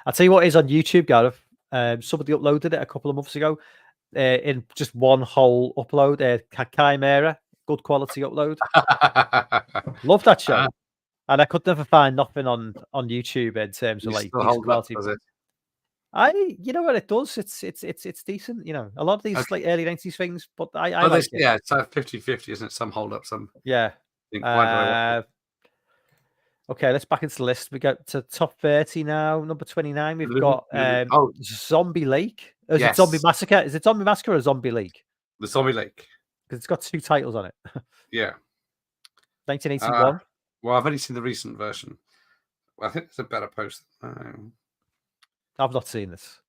I'll tell you what is on YouTube, Gareth. Somebody uploaded it a couple of months ago in just one whole upload. Chimera, good quality upload. Love that show. And I could never find nothing on YouTube in terms of like decent quality. You know what it does? It's decent. You know, a lot of these like early 90s things, but I like it. Yeah, it's like 50-50, isn't it? Some hold up, some. Yeah. Okay, let's back into the list. We go to top 30 now. Number 29, we've got Zombie Lake. Is it Zombie Massacre? Is it Zombie Massacre or Zombie Lake? The Zombie Lake. Because it's got two titles on it. Yeah. 1981. Well, I've only seen the recent version. Well, I think it's a better post. I've not seen this.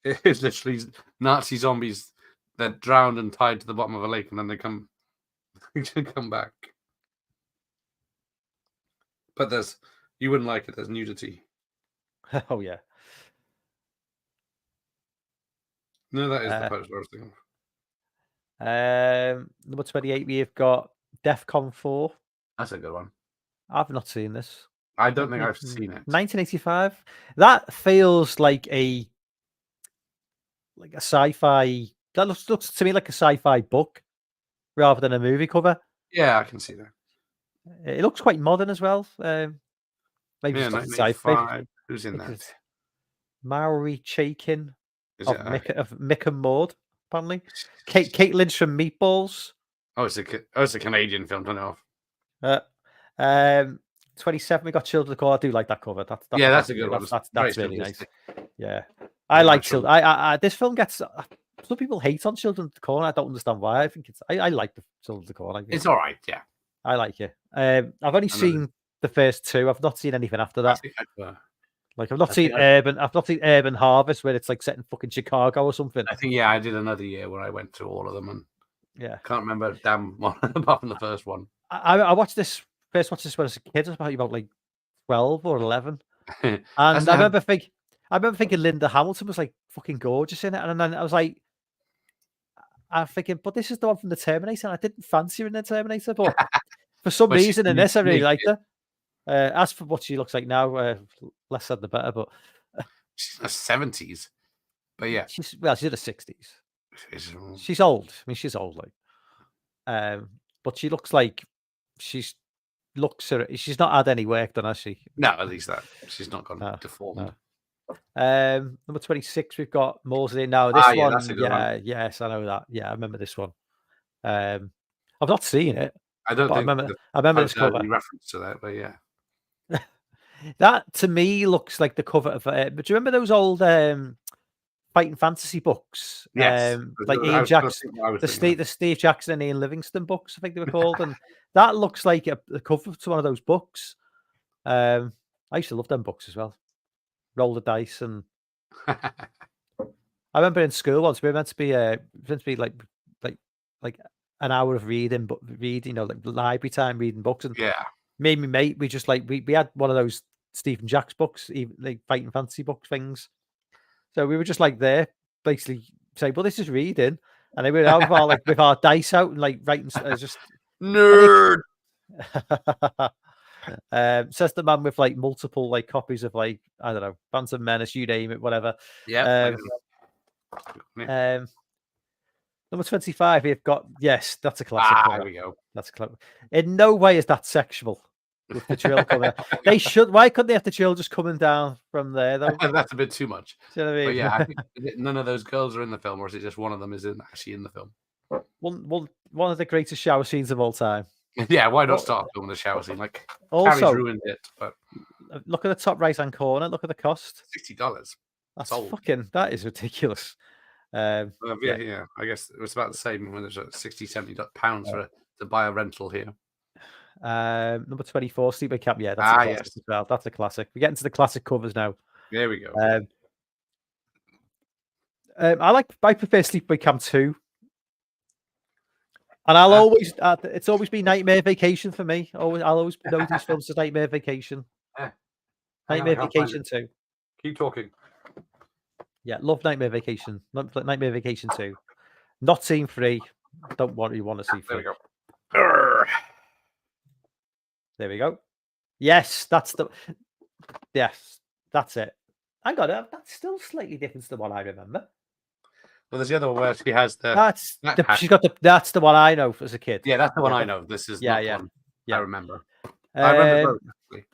It is literally Nazi zombies. They're drowned and tied to the bottom of a lake, and then they come back. But you wouldn't like it. There's nudity. Oh yeah. No, that is the poster I was thinking of. Number 28, we've got DEFCON 4. That's a good one. I've not seen this. I don't think I've seen it. 1985. That feels like a sci-fi. That looks to me like a sci-fi book rather than a movie cover. Yeah, I can see that. It looks quite modern as well. Maybe Yeah, it's not sci-fi. 1985. Who's in that? Maori Chaikin Is of it? Mick and Maud, apparently. Kate Lynch from Meatballs. Oh, it's a Canadian film. Don't know. 27. We got Children of the Corn. I do like that cover. That's Yeah, that's a good one. That's really nice. Yeah, I like Children. I this film gets. Some people hate on Children of the Corn. I don't understand why. I think I like the Children of the Corn. It's all right. Yeah, I like it. I've only seen the first two. I've not seen anything after that. I've not seen Urban Harvest, where it's like set in fucking Chicago or something. I think I did another year where I went through all of them and can't remember a damn one apart from the first one. I watched this when I was a kid. I was about like 12 or 11, and I remember thinking Linda Hamilton was like fucking gorgeous in it, and then I was like, I'm thinking, but this is the one from the Terminator. And I didn't fancy her in the Terminator, but for some reason in this, I really liked her. As for what she looks like now, less said the better. But she's in her 70s. But yeah, she's in her 60s. She's old. I mean, she's old, like. But she looks like she's not had any work done, has she? No, at least that she's not gone deformed. No. Number 26, we've got Mosley. Now this one, that's a good one. Yes, I know that. Yeah, I remember this one. I've not seen it. I don't think I remember this cover. Reference to that, but yeah. That to me looks like the cover of. But do you remember those old fighting fantasy books? Yes, like Ian Jackson, the Steve Jackson and Ian Livingston books, I think they were called, and that looks like the cover to one of those books. I used to love them books as well. Roll the dice, and I remember in school once we were meant to be like an hour of reading, like library time reading books, and me and my mate, we just we had one of those Stephen Jacks books, even like fighting fantasy books things. So we were just like there, basically saying, "Well, this is reading," and they were out with our dice out and like writing just nerd. Says the man with like multiple like copies of like I don't know, Phantom Menace, you name it, whatever. Yeah. Number 25, we've got that's a classic. There we go. That's a classic. In no way is that sexual. With the drill coming out. They should. Why couldn't they have the drill just coming down from there though? That's a bit too much. Do you know what I mean? But yeah, I think none of those girls are in the film, or is it just one of them is actually in the film? One of the greatest shower scenes of all time. Yeah, why not start filming the shower scene? Like also Carrie's ruined it. But look at the top right hand corner. Look at the cost. $60. That's that is ridiculous. Yeah, I guess it was about the same when there's £60-70 to buy a rental here. Number 24, Sleepaway Camp. Yeah, that's a classic as well. That's a classic. We're getting to the classic covers now. There we go. I prefer Sleepaway Camp 2. And I'll always it's always been Nightmare Vacation for me. I'll always know these films as Nightmare Vacation. Nightmare Vacation 2. Keep talking. Yeah, love Nightmare Vacation. Nightmare Vacation 2. Not seen 3. Don't want to see 3. There we go. There we go. Yes, that's it. I got it. That's still slightly different to the one I remember. Well, there's the other one where she has she's got that's the one I know as a kid. Yeah, that's the one I know. This is one I remember. I remember both,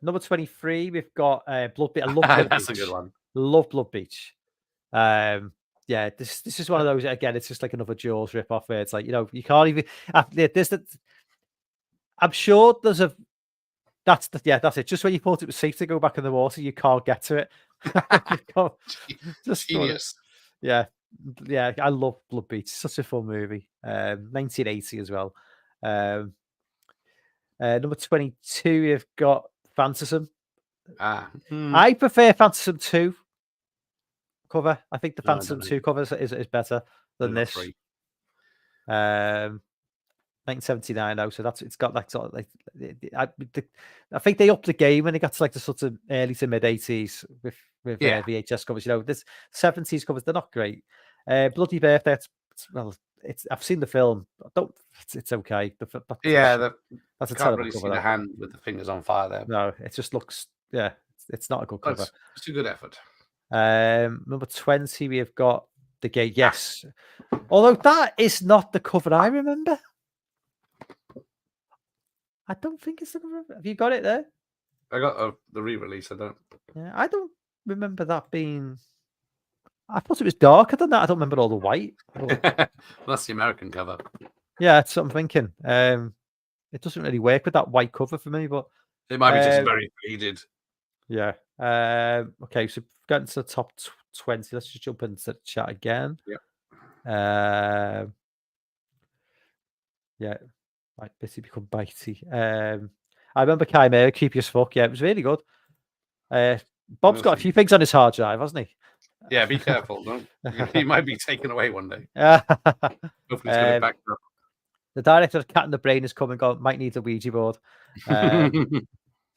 number 23, we've got Blood Beach. I love Blood that's Beach. a good one. Love Blood Beach. This is one of those, again, it's just like another Jaws rip-off where it's like, you can't even I'm sure there's that's it. Just when you thought it was safe to go back in the water, you can't get to it. Genius. Yeah, I love Blood Beach. Such a fun movie. 1980 as well. Number 22, we've got Phantasm. I prefer Phantasm 2 cover. I think the Phantasm 2 cover is better than this. 1979 though, so it's got that sort of like I think they upped the game when they got to like the sort of early to mid 80s with VHS covers. This 70s covers, they're not great. Bloody Birthday, I've seen the film. I don't. It's okay. Yeah, That's a can't terrible really see cover. the That. hand with the fingers on fire there. No, it just looks. Yeah, it's not a good But cover. it's a good effort. Number 20, we have got the gate. Yes, although that is not the cover I remember. I don't think it's the cover. Have you got it there? I got the re-release. I don't. Yeah, I don't remember that being. I thought it was darker than that. I don't remember all the white. That's the American cover. Yeah, that's what I'm thinking. It doesn't really work with that white cover for me, but it might be just very faded. Yeah. Okay, so getting to the top 20. Let's just jump into the chat again. Yeah. Yeah. Right, Bitty become bitey. I remember Chimera, creepy as fuck. Yeah, it was really good. Bob's got a few things on his hard drive, hasn't he? Yeah, be careful. Don't he might be taken away one day. Hopefully it's going to back up. The director of Cat in the Brain is coming. Might need a Ouija board.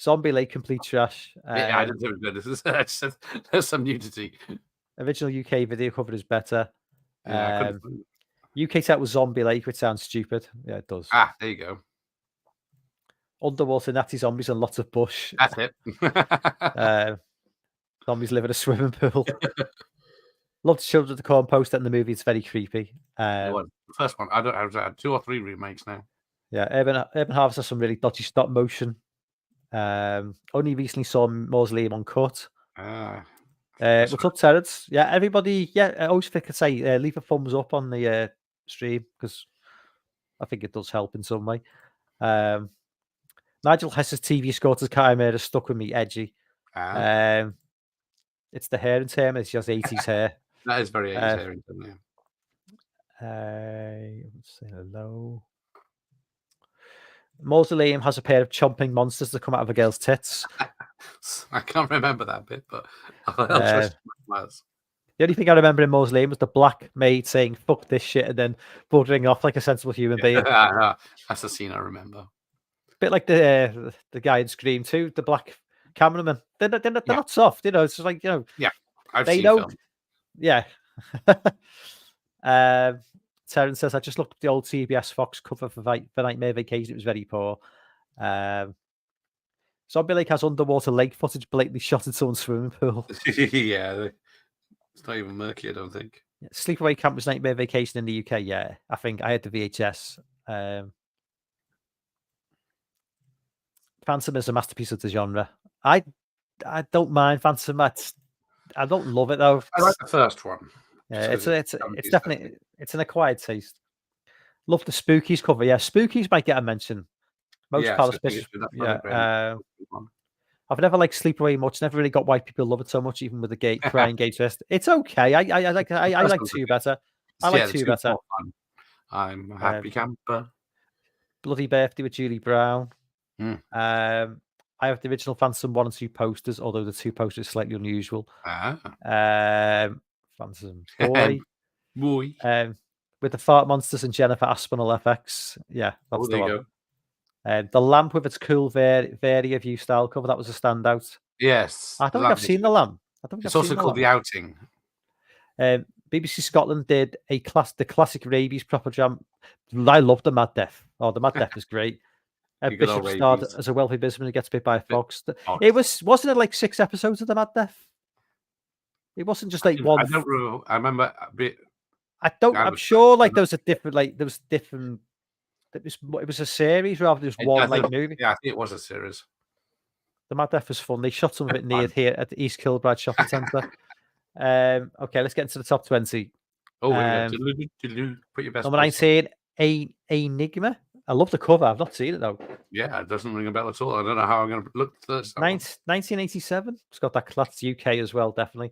Zombie Lake, complete trash. Yeah, I didn't think it was good. There's some nudity. Original UK video cover is better. Yeah, UK set was Zombie Lake, which sounds stupid. Yeah, it does. Ah, there you go. Underwater natty zombies and lots of bush. That's it. Zombies live in a swimming pool. Love the Children of the Corn poster in the movie. It's very creepy. The first one. I've had 2 or 3 remakes now. Yeah, Urban Harvest has some really dodgy stop motion. Only recently saw Mausoleum Uncut. What's up, Terrence? Yeah, everybody. Yeah, I always think I say leave a thumbs up on the stream because I think it does help in some way. Nigel Hess's TV Scotters Chimera stuck with me, edgy. It's the hair in term. It's just 80s hair. That is very 80s hair in term, Let's say hello. Mausoleum has a pair of chomping monsters that come out of a girl's tits. I can't remember that bit, but the only thing I remember in Mausoleum was the black maid saying "fuck this shit" and then buttering off like a sensible human being. That's the scene I remember. Bit like the guy in Scream 2, the black cameraman. They're not soft, you know. It's just like, you know. Yeah, I've they seen know. film. Yeah. Terrence says, I just looked at the old CBS Fox cover for Nightmare Vacation. It was very poor. Zombie Lake has underwater lake footage blatantly shot in someone's swimming pool. Yeah, it's not even murky, I don't think. Sleepaway Camp was Nightmare Vacation in the UK. Yeah, I think I had the VHS. Phantom is a masterpiece of the genre. I don't mind Phantom. I don't love it though. I like the first one. Yeah, it's definitely it's an acquired taste. Love the Spookies cover. Yeah, Spookies might get a mention. Most Palace Bishop. Yeah. I've never liked Sleepaway much. Never really got why people love it so much, even with the crying gate twist. It's okay. I like 2 better. I like 2 better. I'm a happy camper. Bloody Birthday with Julie Brown. I have the original Phantom 1 and 2 posters, although the 2 posters are slightly unusual. Phantom Boy. With the Fart Monsters and Jennifer Aspinall FX. Yeah, that's the one. The lamp with its cool Varia View style cover, that was a standout. Yes. I don't think I've seen the lamp. It's also called The Outing. BBC Scotland did the classic Rabies proper jam. I love the Mad Death. Oh, the Mad Death is great. Bishop starred as a wealthy businessman who gets bit by a fox. It wasn't it like 6 episodes of the Mad Death? It wasn't just like one. I don't remember. I remember a bit. I'm sure like there was different. It was a series rather than just one movie. Yeah, I think it was a series. The Mad Death was fun. They shot some of it near here at the East Kilbride Shopping Centre. Okay, let's get into the top 20. Oh, put your best. Number 19, Enigma. I love the cover. I've not seen it though. Yeah, it doesn't ring a bell at all. I don't know how I'm going to look for this. 1987. It's got that's UK as well, definitely.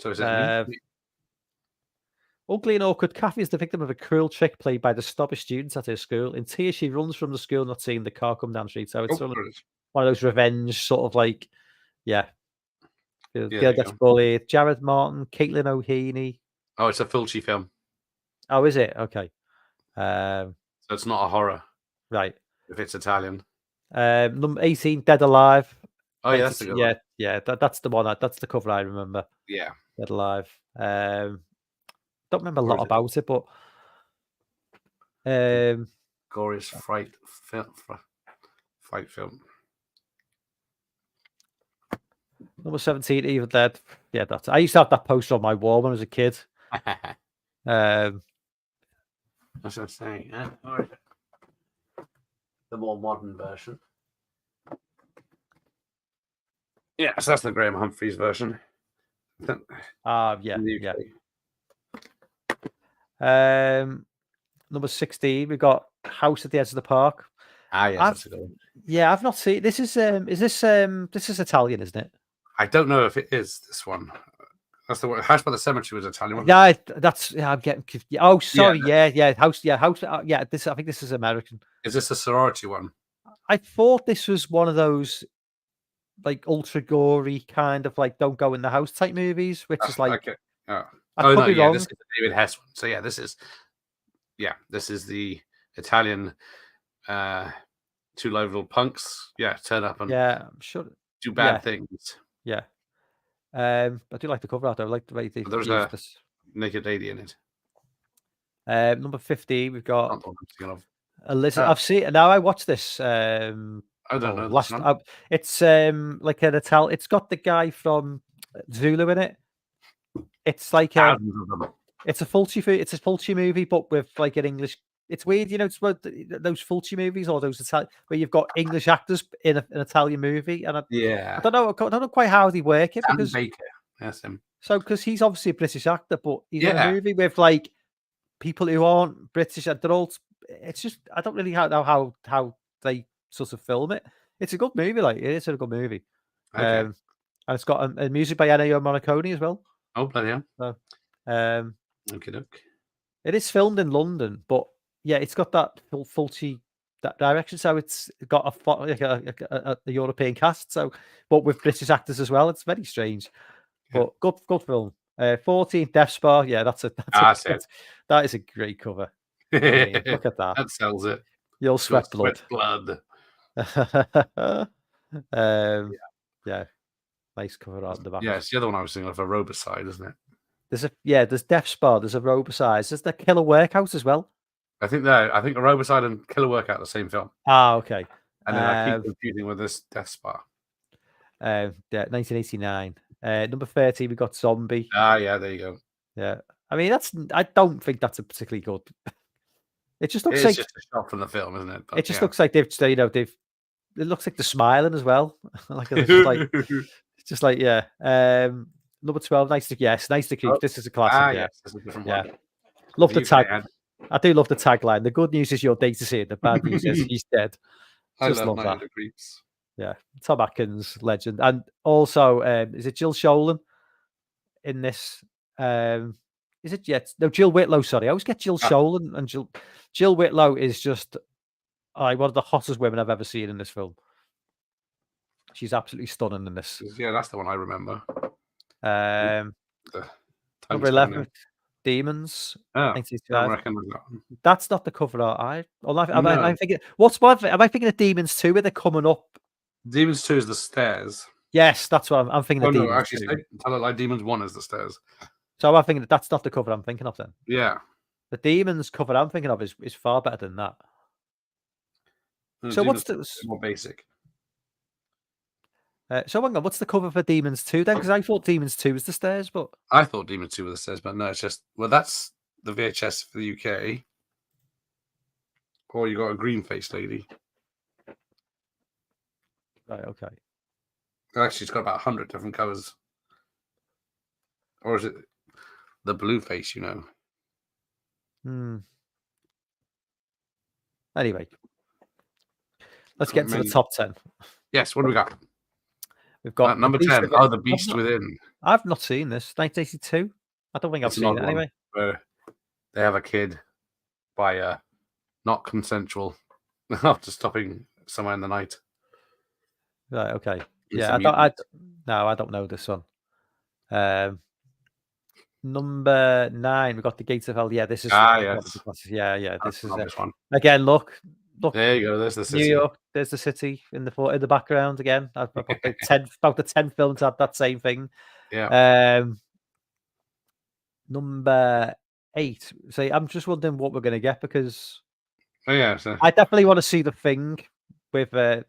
So is it Ugly and awkward Kathy is the victim of a cruel trick played by the snobbish students at her school. In tears, she runs from the school, not seeing the car come down the street. So it's sort of one of those revenge sort of like, yeah. The girl gets bullied. Jared Martin, Caitlin O'Heaney. Oh, it's a Fulci film. Oh, is it? Okay. So it's not a horror. Right. If it's Italian. Number 18, Dead Alive. Oh, yeah, that's the good one. Yeah. That's the one. That's the cover I remember. Yeah. Dead Alive. Don't remember a lot about it, but Glorious fight film. Number 17, Evil Dead. Yeah, that's. I used to have that poster on my wall when I was a kid. That's what I'm saying. The more modern version. Yeah, so that's the Graham Humphreys version. Yeah. Number 16, we've got House at the Edge of the Park. Yes, that's a good one. Yeah, I've not seen. This is this is Italian, isn't it? I don't know if it is this one. That's the one. House by the Cemetery was Italian. Yeah, that's. Yeah, I'm getting. Oh, sorry. Yeah. House. Yeah, House. Yeah, this. I think this is American. Is this a sorority one? I thought this was one of those like ultra gory kind of like don't go in the house type movies, which is like. Okay. I could be wrong. This is the David Hess one. So yeah, this is the Italian. Two little punks. Yeah, turn up and I'm sure do bad things. Yeah. I do like the cover art. I like the way they There's a naked lady in it. Number 15, we've got Elizabeth. Oh. I've seen now. I watched this. I don't know. It's like an Italian. It's got the guy from Zulu in it. It's like it's a Fulci movie, but with like an English. It's weird, it's about those Fulci movies or those Italian where you've got English actors in an Italian movie, and I don't know quite how they work it because Baker, that's him. So because he's obviously a British actor, but he's in a movie with like people who aren't British, and they're all. It's just I don't really know how they sort of film it. It's a good movie, like it is a good movie. Okay. And it's got a music by Ennio Morricone as well. Oh, bloody hell! So, okay. It is filmed in London, but yeah, it's got that Fulci that direction. So it's got a European cast. So, but with British actors as well. It's very strange, but good film. 14 Death Spa. Yeah, that is a great cover. I mean, look at that. That sells it. You'll sweat blood. Yeah, nice cover art in the back. Yeah, it's the other one I was thinking of, a Robicide, isn't it? There's Death Spa, there's a Robicide, there's the Killer Workout as well. I think a Robicide and Killer Workout are the same film. Okay. And then I keep confusing with this Death Spa. 1989. Number 30, we got Zombie. Yeah, there you go. Yeah, I mean I don't think that's a particularly good. It just looks like just a shot from the film, isn't it? But, it just looks like they've. It looks like they're smiling as well. Like it's just like yeah. Number 12, Nice to Creep. Oh. This is a classic. Yes, this is a different one. Love the tag. I do love the tagline. The good news is your date is here. The bad news is he's dead. Just love Night of the Creeps. Yeah, Tom Atkins, legend, and also is it Jill Schoelen in this? Is it yet? No, Jill Whitlow. Sorry, I always get Jill Schoelen and Jill Whitlow is just one of the hottest women I've ever seen in this film. She's absolutely stunning in this. Yeah, that's the one I remember. Number 11, Demons. That's not the cover art. Am I thinking? Am I thinking of Demons 2 where they're coming up? Demons 2 is the stairs. Yes, that's what I'm thinking. No, actually, tell it like Demons 1 is the stairs. So I'm thinking that's not the cover I'm thinking of then. Yeah. The Demons cover I'm thinking of is far better than that. So what's the more basic? So hang on, what's the cover for Demons 2 then? Because I thought Demons 2 was the stairs, but I thought Demons 2 was the stairs, but no, it's just that's the VHS for the UK. Or you got a green faced lady. Right, okay. Actually, it's got about 100 different colours. Or is it the blue face, Anyway, let's get to the top 10. Yes, what do we got? We've got number 10. Oh, The Beast Within. I've not seen this. 1982. I don't think I've seen it anyway. Where they have a kid by not consensual after stopping somewhere in the night. Right. Okay. Yeah. I don't know this one. Number 9. We got The Gates of Hell. Yeah. This is. Yes. Yeah. This is this one. Again. Look. There you go. There's the city. New York. There's the city in the background again. I've got about the 10 films had that same thing. Yeah. Number 8. So I'm just wondering what we're going to get because Oh yeah, so I definitely want to see The Thing with. I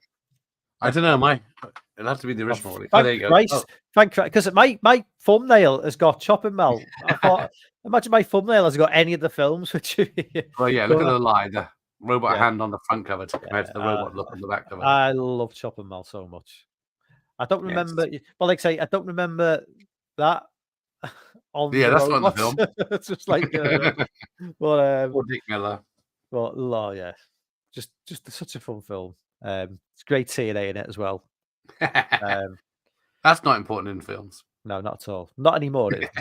don't know. It'll have to be the original. Thank there you go. Christ. Thank Christ. Because my thumbnail has got Chopping Mall. I thought, imagine my thumbnail has got any of the films. Well, yeah, look at the lie. The robot hand on the front cover compared to the robot look on the back cover. I love Chopping Mall so much. I don't remember. Well, like I say, I don't remember that on the that's robots. not the film. It's just like, but Or Dick Miller. Well, oh yeah, just such a fun film. It's great TNA in it as well. That's not important in films. No, not at all. Not anymore. It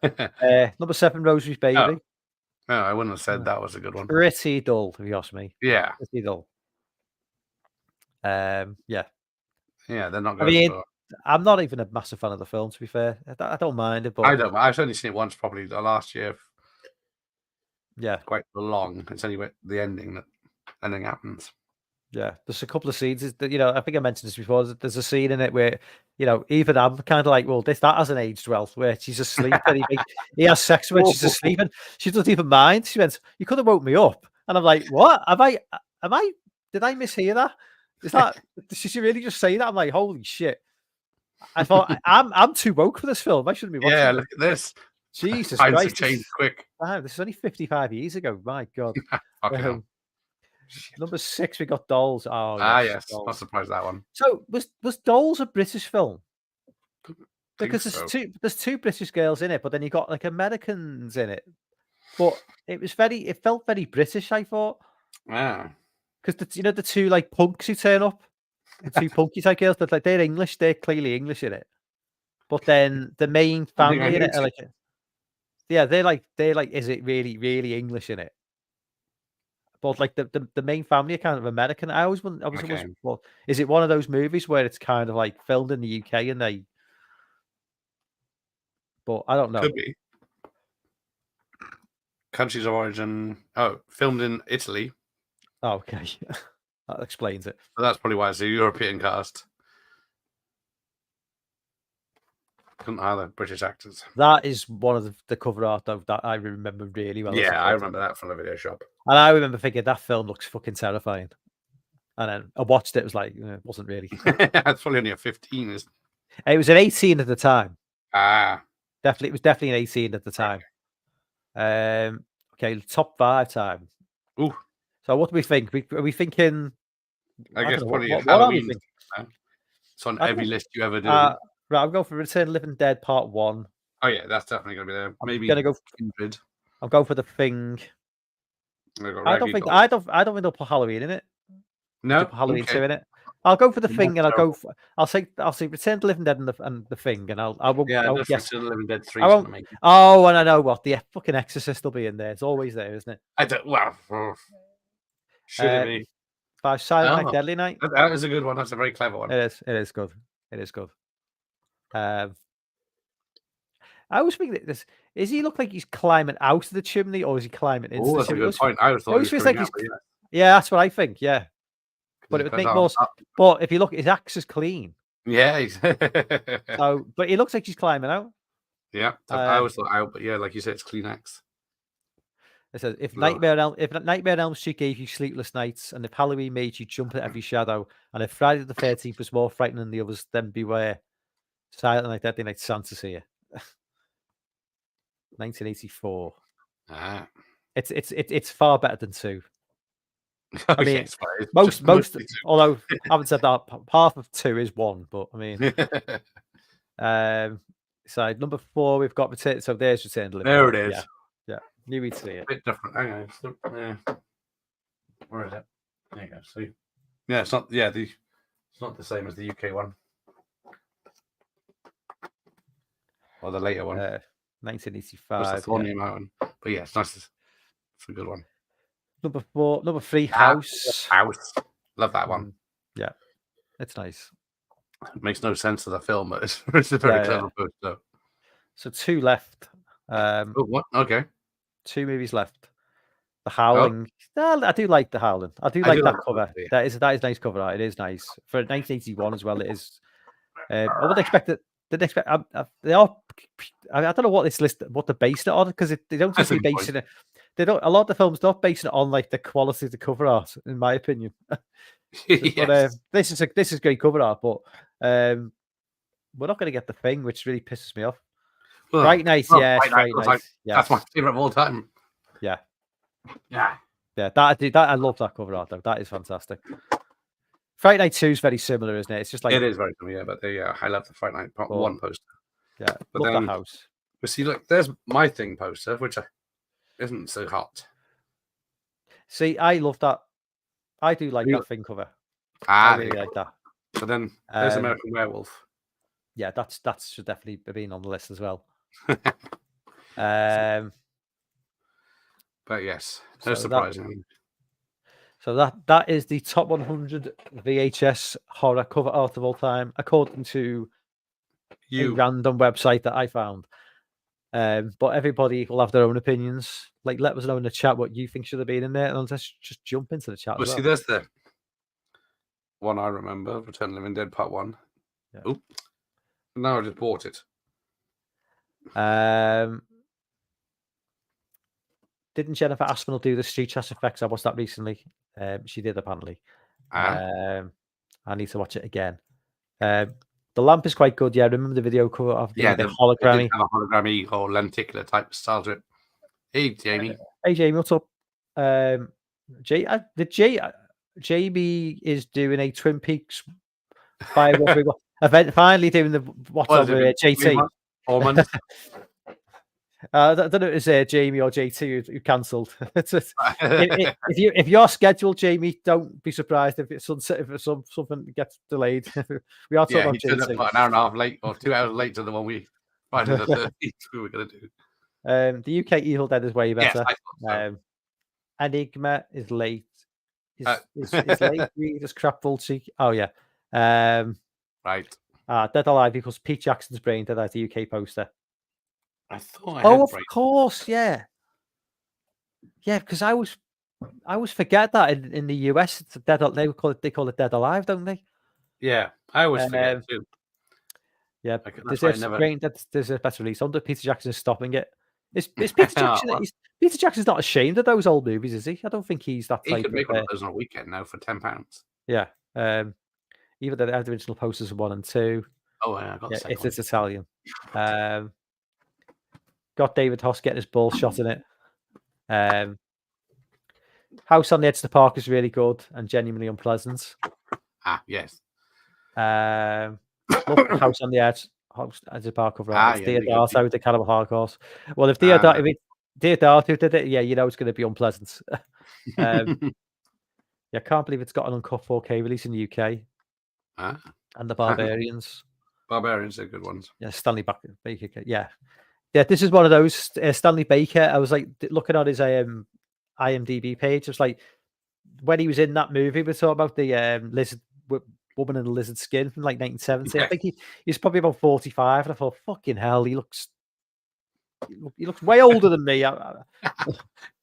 is. Number 7, Rosemary's Baby. No, I wouldn't have said that was a good one. Pretty dull, if you ask me. Yeah, pretty dull. Yeah, they're not. I mean, I'm not even a massive fan of the film. To be fair, I don't mind it, but I don't. I've only seen it once, probably the last year. Yeah, quite long. It's only the ending happens. Yeah, there's a couple of scenes that, I think I mentioned this before. There's a scene in it where, even I'm kind of like, well, that hasn't aged well, where she's asleep and he has sex when she's asleep and she doesn't even mind. She went, "You could have woke me up." And I'm like, what? Did I mishear that? Did she really just say that? I'm like, holy shit. I thought, I'm too woke for this film. I shouldn't be watching Yeah, look at this. Jesus Times Christ. have changed quick. Wow, this is only 55 years ago. My God. Shit. Number 6, we got Dolls. Oh, yes. Dolls. Not surprised that one. So was Dolls a British film? Because so. there's two British girls in it, but then you got like Americans in it. But it felt very British, I thought. Yeah. Because the two like punks who turn up, the two punky type girls, but like they're English, they're clearly English in it. But then the main family in it are like, yeah, they're like, is it really, really English in it? But like the main family are kind of American. I was well, is it one of those movies where it's kind of like filmed in the UK and they? But I don't know. Could be. Countries of origin. Oh, filmed in Italy. Oh, okay, that explains it. So that's probably why it's a European cast. Couldn't hire the British actors. That is one of the cover art though that I remember really well. Yeah, I remember that from the video shop. And I remember thinking that film looks fucking terrifying. And then I watched it. It was like, it wasn't really. It's probably only a 15. It was an 18 at the time. Definitely, it was definitely an 18 at the time. Okay, top 5 time. Ooh. So what do we think? Are we thinking? I guess probably what are we thinking? It's on every list you ever do. Right, I'll go for Return of the Living Dead Part 1. Oh yeah, that's definitely gonna be there. Maybe gonna go. Kindred. I'll go for The Thing. I don't think they'll put Halloween in it. No, put Halloween 2 in it. I'll go for The Thing, and I'll say Return of the Living Dead and the Thing, and I will guess Return of the Living Dead 3. Oh, and I know what the fucking Exorcist will be in there. It's always there, isn't it? I don't. Well, should it be? 5, Silent Night, Deadly Night. That is a good one. That's a very clever one. It is good. It is good. I always think that is he look like he's climbing out of the chimney or is he climbing into the chimney? That's a good point. I always thought he was like yeah, that's what I think. Yeah, but it would make more. But if you look, his axe is clean. Yeah. But he looks like he's climbing out. Yeah, I always thought out, but yeah, like you said, it's clean axe. It says if Nightmare on Elm Street gave you sleepless nights, and if Halloween made you jump at every shadow, and if Friday the 13th was more frightening than the others, then beware. Silent Night, Deadly Night, Santa's here. 1984. It's far better than 2. I mean, most. Although I haven't said that, half of 2 is 1, but I mean, so number 4 we've got Return. So there's Return to Living. There it is. Yeah, knew we'd see it. A bit different. Hang on. Where is it? There you go. See, yeah, it's not. Yeah, it's not the same as the UK one or the later one. 1985. That's the Thorny Mountain. But yeah, it's nice. It's a good one. Number 3, House. Love that one. Yeah, it's nice. It makes no sense to the film, but it's a very clever poster. So 2 left. What? Okay. 2 movies left. The Howling. Oh. I do like The Howling. I do like that cover. That is nice cover art. It is nice for 1981 as well. It is. I would expect it. Didn't expect. They are. I don't know what this list. What they based it on because they don't seem to be basing it. they don't. A lot of the films not basing it on like the quality of the cover art, in my opinion. Yes. But this is great cover art, but we're not going to get The Thing, which really pisses me off. Well, Fright Night, well, yes, Fright Night Fright was Night, like, that's my favorite of all time. yeah. Yeah. That I love that cover art though. That is fantastic. Fright Night 2 is very similar, isn't it? It's just like It is very cool, yeah, but I love the Fright Night Part 1 poster. Yeah, But love then, the house. But see, look, there's my Thing poster, which isn't so hot. See, I love that. I do like that Thing cover. I really like that. But then there's American Werewolf. Yeah, that should definitely be on the list as well. But yes, no surprising. So that is the top 100 VHS horror cover art of all time, according to a random website that I found. But everybody will have their own opinions. Like, let us know in the chat what you think should have been in there, and let's just jump into the chat. Well, see, there's the one I remember, Return of the Living Dead Part 1. Yeah. Oh, now I just bought it. Didn't Jennifer Aspinall do the Street Chest effects? I watched that recently. She did, apparently. I need to watch it again. The lamp is quite good. Yeah, I remember the video cover of the hologrammy. Have a hologrammy or lenticular type style to it. Hey, Jamie. Hey, Jamie, what's up? Jamie is doing a Twin Peaks event. Finally doing the what's over JT. 4 months. I don't know if it's Jamie or JT who cancelled. If you're scheduled, Jamie, don't be surprised if something gets delayed. We are talking about JT. About an hour and a half late or 2 hours late to the one we Friday the 13th we were going to do. The UK Evil Dead is way better. Yes, I so. Enigma is late. Is late. Just crap Vulture. Oh yeah. Right. Dead Alive equals Pete Jackson's Brain. That's the UK poster. I thought. Of course, yeah. Yeah, because I always forget that in the US it's Dead. They call it Dead Alive, don't they? Yeah, I always forget too. Yeah, there's a better release under Peter Jackson is stopping it. Is Peter Jackson? Peter Jackson's not ashamed of those old movies, is he? I don't think he's that type. He could make one of those on a weekend now for £10. Yeah. Even the original posters of 1 and 2. Oh, yeah, I got the second it's Italian. Got David Hoss getting his ball shot in it. House on the Edge of the Park is really good and genuinely unpleasant. Yes. House on the Edge of the Park cover. It's Deodato with the Cannibal Holocaust. Well, if Deodato did it, yeah, you know it's going to be unpleasant. Yeah, I can't believe it's got an uncut 4K release in the UK. And the Barbarians. Barbarians are good ones. Yeah, Stanley Baker. Yeah. Yeah, this is one of those. Stanley Baker, I was like looking at his IMDb page. It was like when he was in that movie, we talking about the lizard woman in the lizard skin from like 1970. Yeah. I think he's probably about 45. And I thought, fucking hell, he looks way older than me.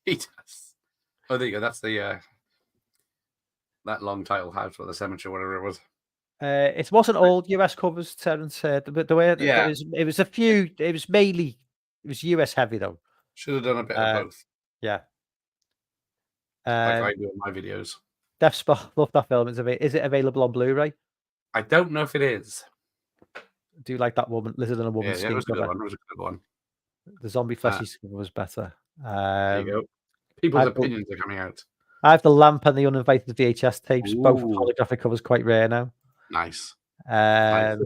He does. Oh, there you go. That's the that long title, House or the Cemetery, whatever it was. It wasn't all US covers, Terence said, but the way it was a few. It was US heavy though. Should have done a bit of both. Yeah. Like I do in my videos. Death Spot, love that film. Is it available on Blu-ray? I don't know if it is. Do you like that lizard and a woman skin cover? It was a good one. The zombie fleshy cover was better. There you go. People's opinions are coming out. I have the lamp and the uninvited VHS tapes. Ooh. Both holographic covers, quite rare now. Nice. Yeah.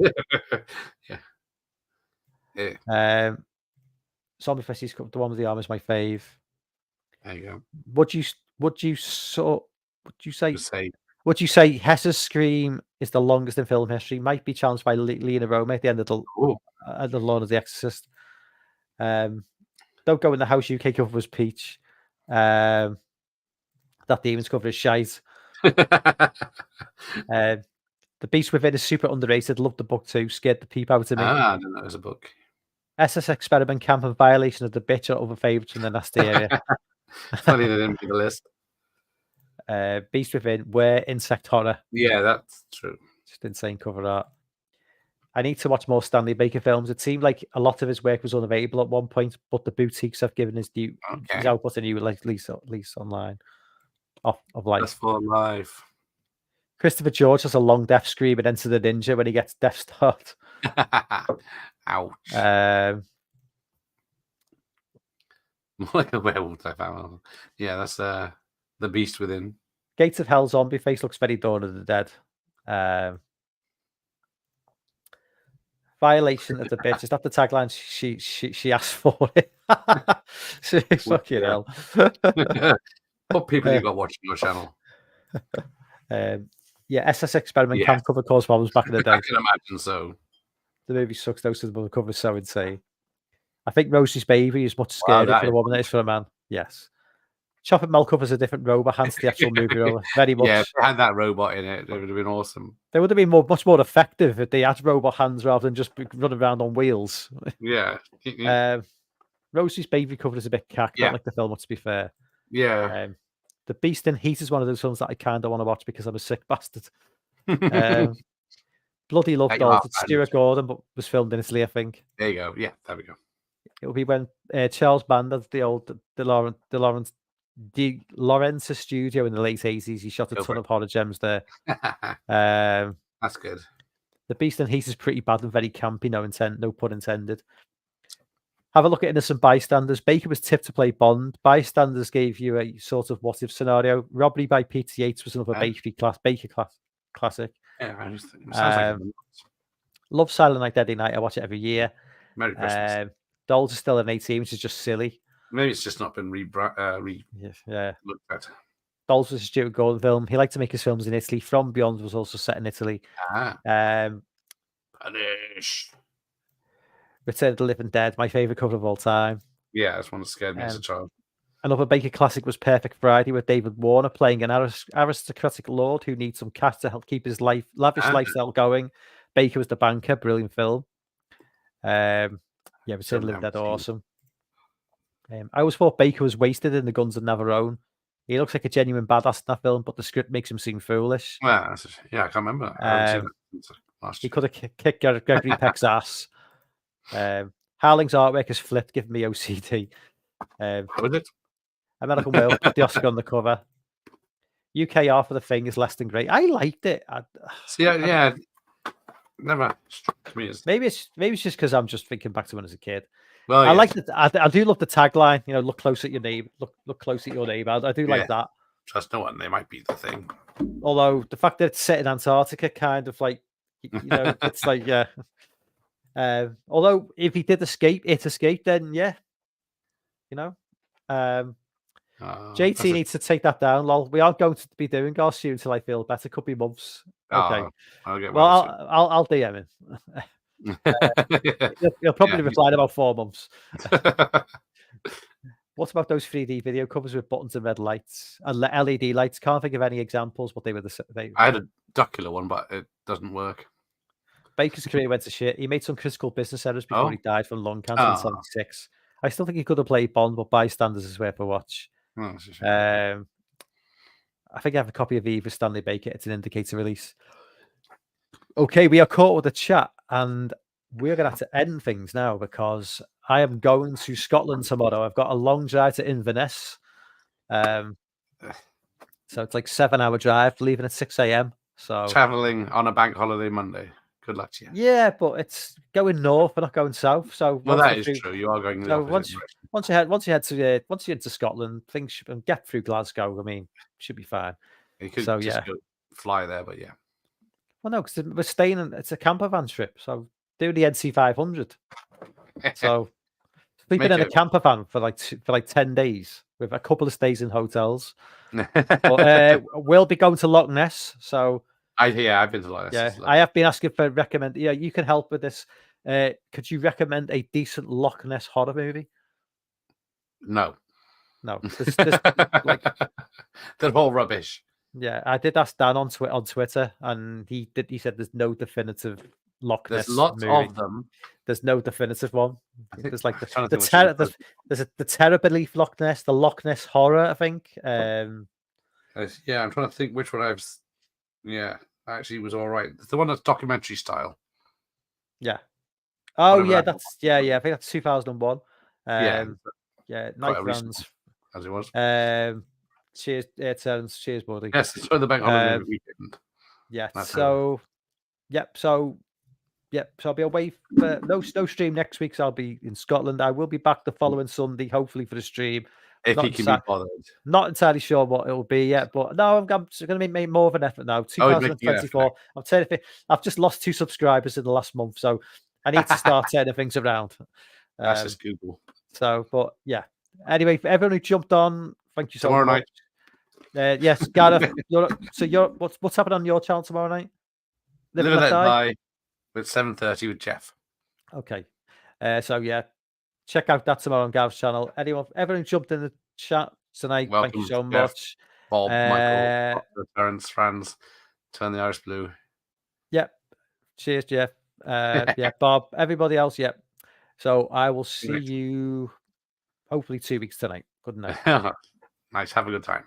Zombie fleshy cover, the one with the arm is my fave. There you go. Would you say Hess's scream is the longest in film history? Might be challenged by Lena Roma at the end of the Lord of the Exorcist. Don't Go in the House UK cover was peach. That Demons cover is shite. The Beast Within is super underrated. Loved the book too. Scared the peep out of me. I didn't know it was a book. SS Experiment Camp and Violation of the Bitch are other favourites from the nasty area. Funny they didn't make the list. Beast Within, Where Insect Horror. Yeah, that's true. Just insane cover art. I need to watch more Stanley Baker films. It seemed like a lot of his work was unavailable at one point, but the boutiques have given his output a new lease online of life. That's for life. Christopher George has a long death scream and Enter the Ninja when he gets Death Start. Ouch. More like a werewolf type animal. Yeah, that's the beast within. Gates of Hell zombie face looks very Dawn of the Dead. Violation of the bitch. Is that the tagline she asked for it? Fucking hell. What people you got watching your channel? Yeah, SS Experiment Camp cover caused problems back in the day. I can imagine so. The movie sucks though, so the cover is so insane. I think Rosie's Baby is much scarier for a woman than it is for a man. Yes. Chopping Mel covers a different robot, hence the actual movie robot. Very much. Yeah, if they had that robot in it, it would have been awesome. They would have been much more effective if they had robot hands rather than just running around on wheels. Yeah. Rosie's Baby cover is a bit cacked, not like the film, to be fair. Yeah. The Beast in Heat is one of those films that I kind of want to watch because I'm a sick bastard. Bloody Love Dolls. It's Stuart Gordon, but was filmed in Italy, I think. There you go. Yeah, there we go. It'll be when Charles Band at the old De Laurentiis studio in the late 80s. He shot a ton of horror gems there. That's good. The Beast in Heat is pretty bad and very campy, no pun intended. Have a look at Innocent Bystanders. Baker was tipped to play Bond. Bystanders gave you a sort of what if scenario. Robbery by Peter Yates was another Baker classic. Yeah, it sounds like Love Silent Night, Deadly Night. I watch it every year. Merry Christmas. Dolls is still an 18, which is just silly. Maybe it's just not been looked at. Dolls was a Stuart Gordon film. He liked to make his films in Italy. From Beyond was also set in Italy. Punish. Return of the Living Dead, my favorite cover of all time. Yeah, that's one that scared me as a child. Another Baker classic was Perfect Friday with David Warner playing an aristocratic lord who needs some cash to help keep his lavish lifestyle going. Baker was the banker, brilliant film. Return of the Living Dead, awesome. I always thought Baker was wasted in The Guns of Navarone. He looks like a genuine badass in that film, but the script makes him seem foolish. Yeah, I can't remember. He could have kicked Gregory Peck's ass. Harling's artwork is flipped, giving me OCD. What was it? American Werewolf put the Oscar on the cover. UKR for The Thing is less than great. I liked it. Never struck me as. Maybe it's just because I'm just thinking back to when I was a kid. Well, I like it. I do love the tagline. Look close at your neighbor. Look close at your neighbor. I do like that. Trust no one. They might be the thing. Although the fact that it's set in Antarctica, kind of like, it's like although if he did escape, then yeah, JT needs to take that down. Lol, we aren't going to be doing Garcia until I feel better. Could be months. Okay. I'll get I'll DM him. He'll probably reply in about 4 months. What about those 3D video covers with buttons and red lights and LED lights? Can't think of any examples, but they were I had a Duckula one, but it doesn't work. Baker's career went to shit. He made some critical business errors before he died from lung cancer in '76. I still think he could have played Bond, but Bystanders is worth a watch. I think I have a copy of Eve with Stanley Baker. It's an indicator release. Okay, we are caught with the chat, and we're going to have to end things now because I am going to Scotland tomorrow. I've got a long drive to Inverness. So it's like 7-hour drive, leaving at 6 a.m. So traveling on a bank holiday Monday. Good luck to you. Yeah, but it's going north, we're not going south. So that is true. You are going. So once you head to Scotland, things should get through Glasgow. I mean, should be fine. You could go fly there, but yeah. Well, no, because we're staying in. It's a camper van trip, so do the NC 500. So sleeping in a camper van for like 10 days with a couple of stays in hotels. But, we'll be going to Loch Ness, so. I've been to Loch Ness. Yeah, I have been asking for recommend. Yeah, you can help with this. Could you recommend a decent Loch Ness horror movie? No. Like they're all rubbish. Yeah, I did ask Dan on Twitter, and he said there's no definitive Loch Ness. There's lots movie. of them. There's no definitive one. There's like there's the Terror Belief Loch Ness, the Loch Ness Horror, I think. I'm trying to think which one I've. Yeah, actually was all right. It's the one that's documentary style. Yeah. Oh Whatever yeah, that that's yeah. I think that's 2001. Yeah, Yeah, quite Night a recent Runs. as it was. Cheers, it sounds cheers, buddy. Yes, enjoy the bank holiday weekend. Yeah. That's So, yep. So I'll be away for no stream next week. So I'll be in Scotland. I will be back the following Sunday, hopefully for the stream. if you can be bothered. Not entirely sure what it will be yet, but no, I'm going to make more of an effort now. Oh, he's making an effort 2024. I'm telling you, I've just lost 2 subscribers in the last month, so I need to start turning things around. That's just Google. So, but yeah. Anyway, for everyone who jumped on, thank you so Tomorrow much. night. Yes, Gareth. What's happening on your channel tomorrow night? Live and Let Die with 7:30 with Jeff. Okay. So yeah, check out that tomorrow on Gareth's channel. Everyone jumped in the chat tonight. Welcome, thank you so Jeff, much. Bob, Michael, Terence, Franz, Turn the Irish Blue. Yep. Cheers, Jeff. Yeah, Bob. Everybody else. Yep. So I will see you hopefully 2 weeks tonight. Good night. Nice. Have a good time.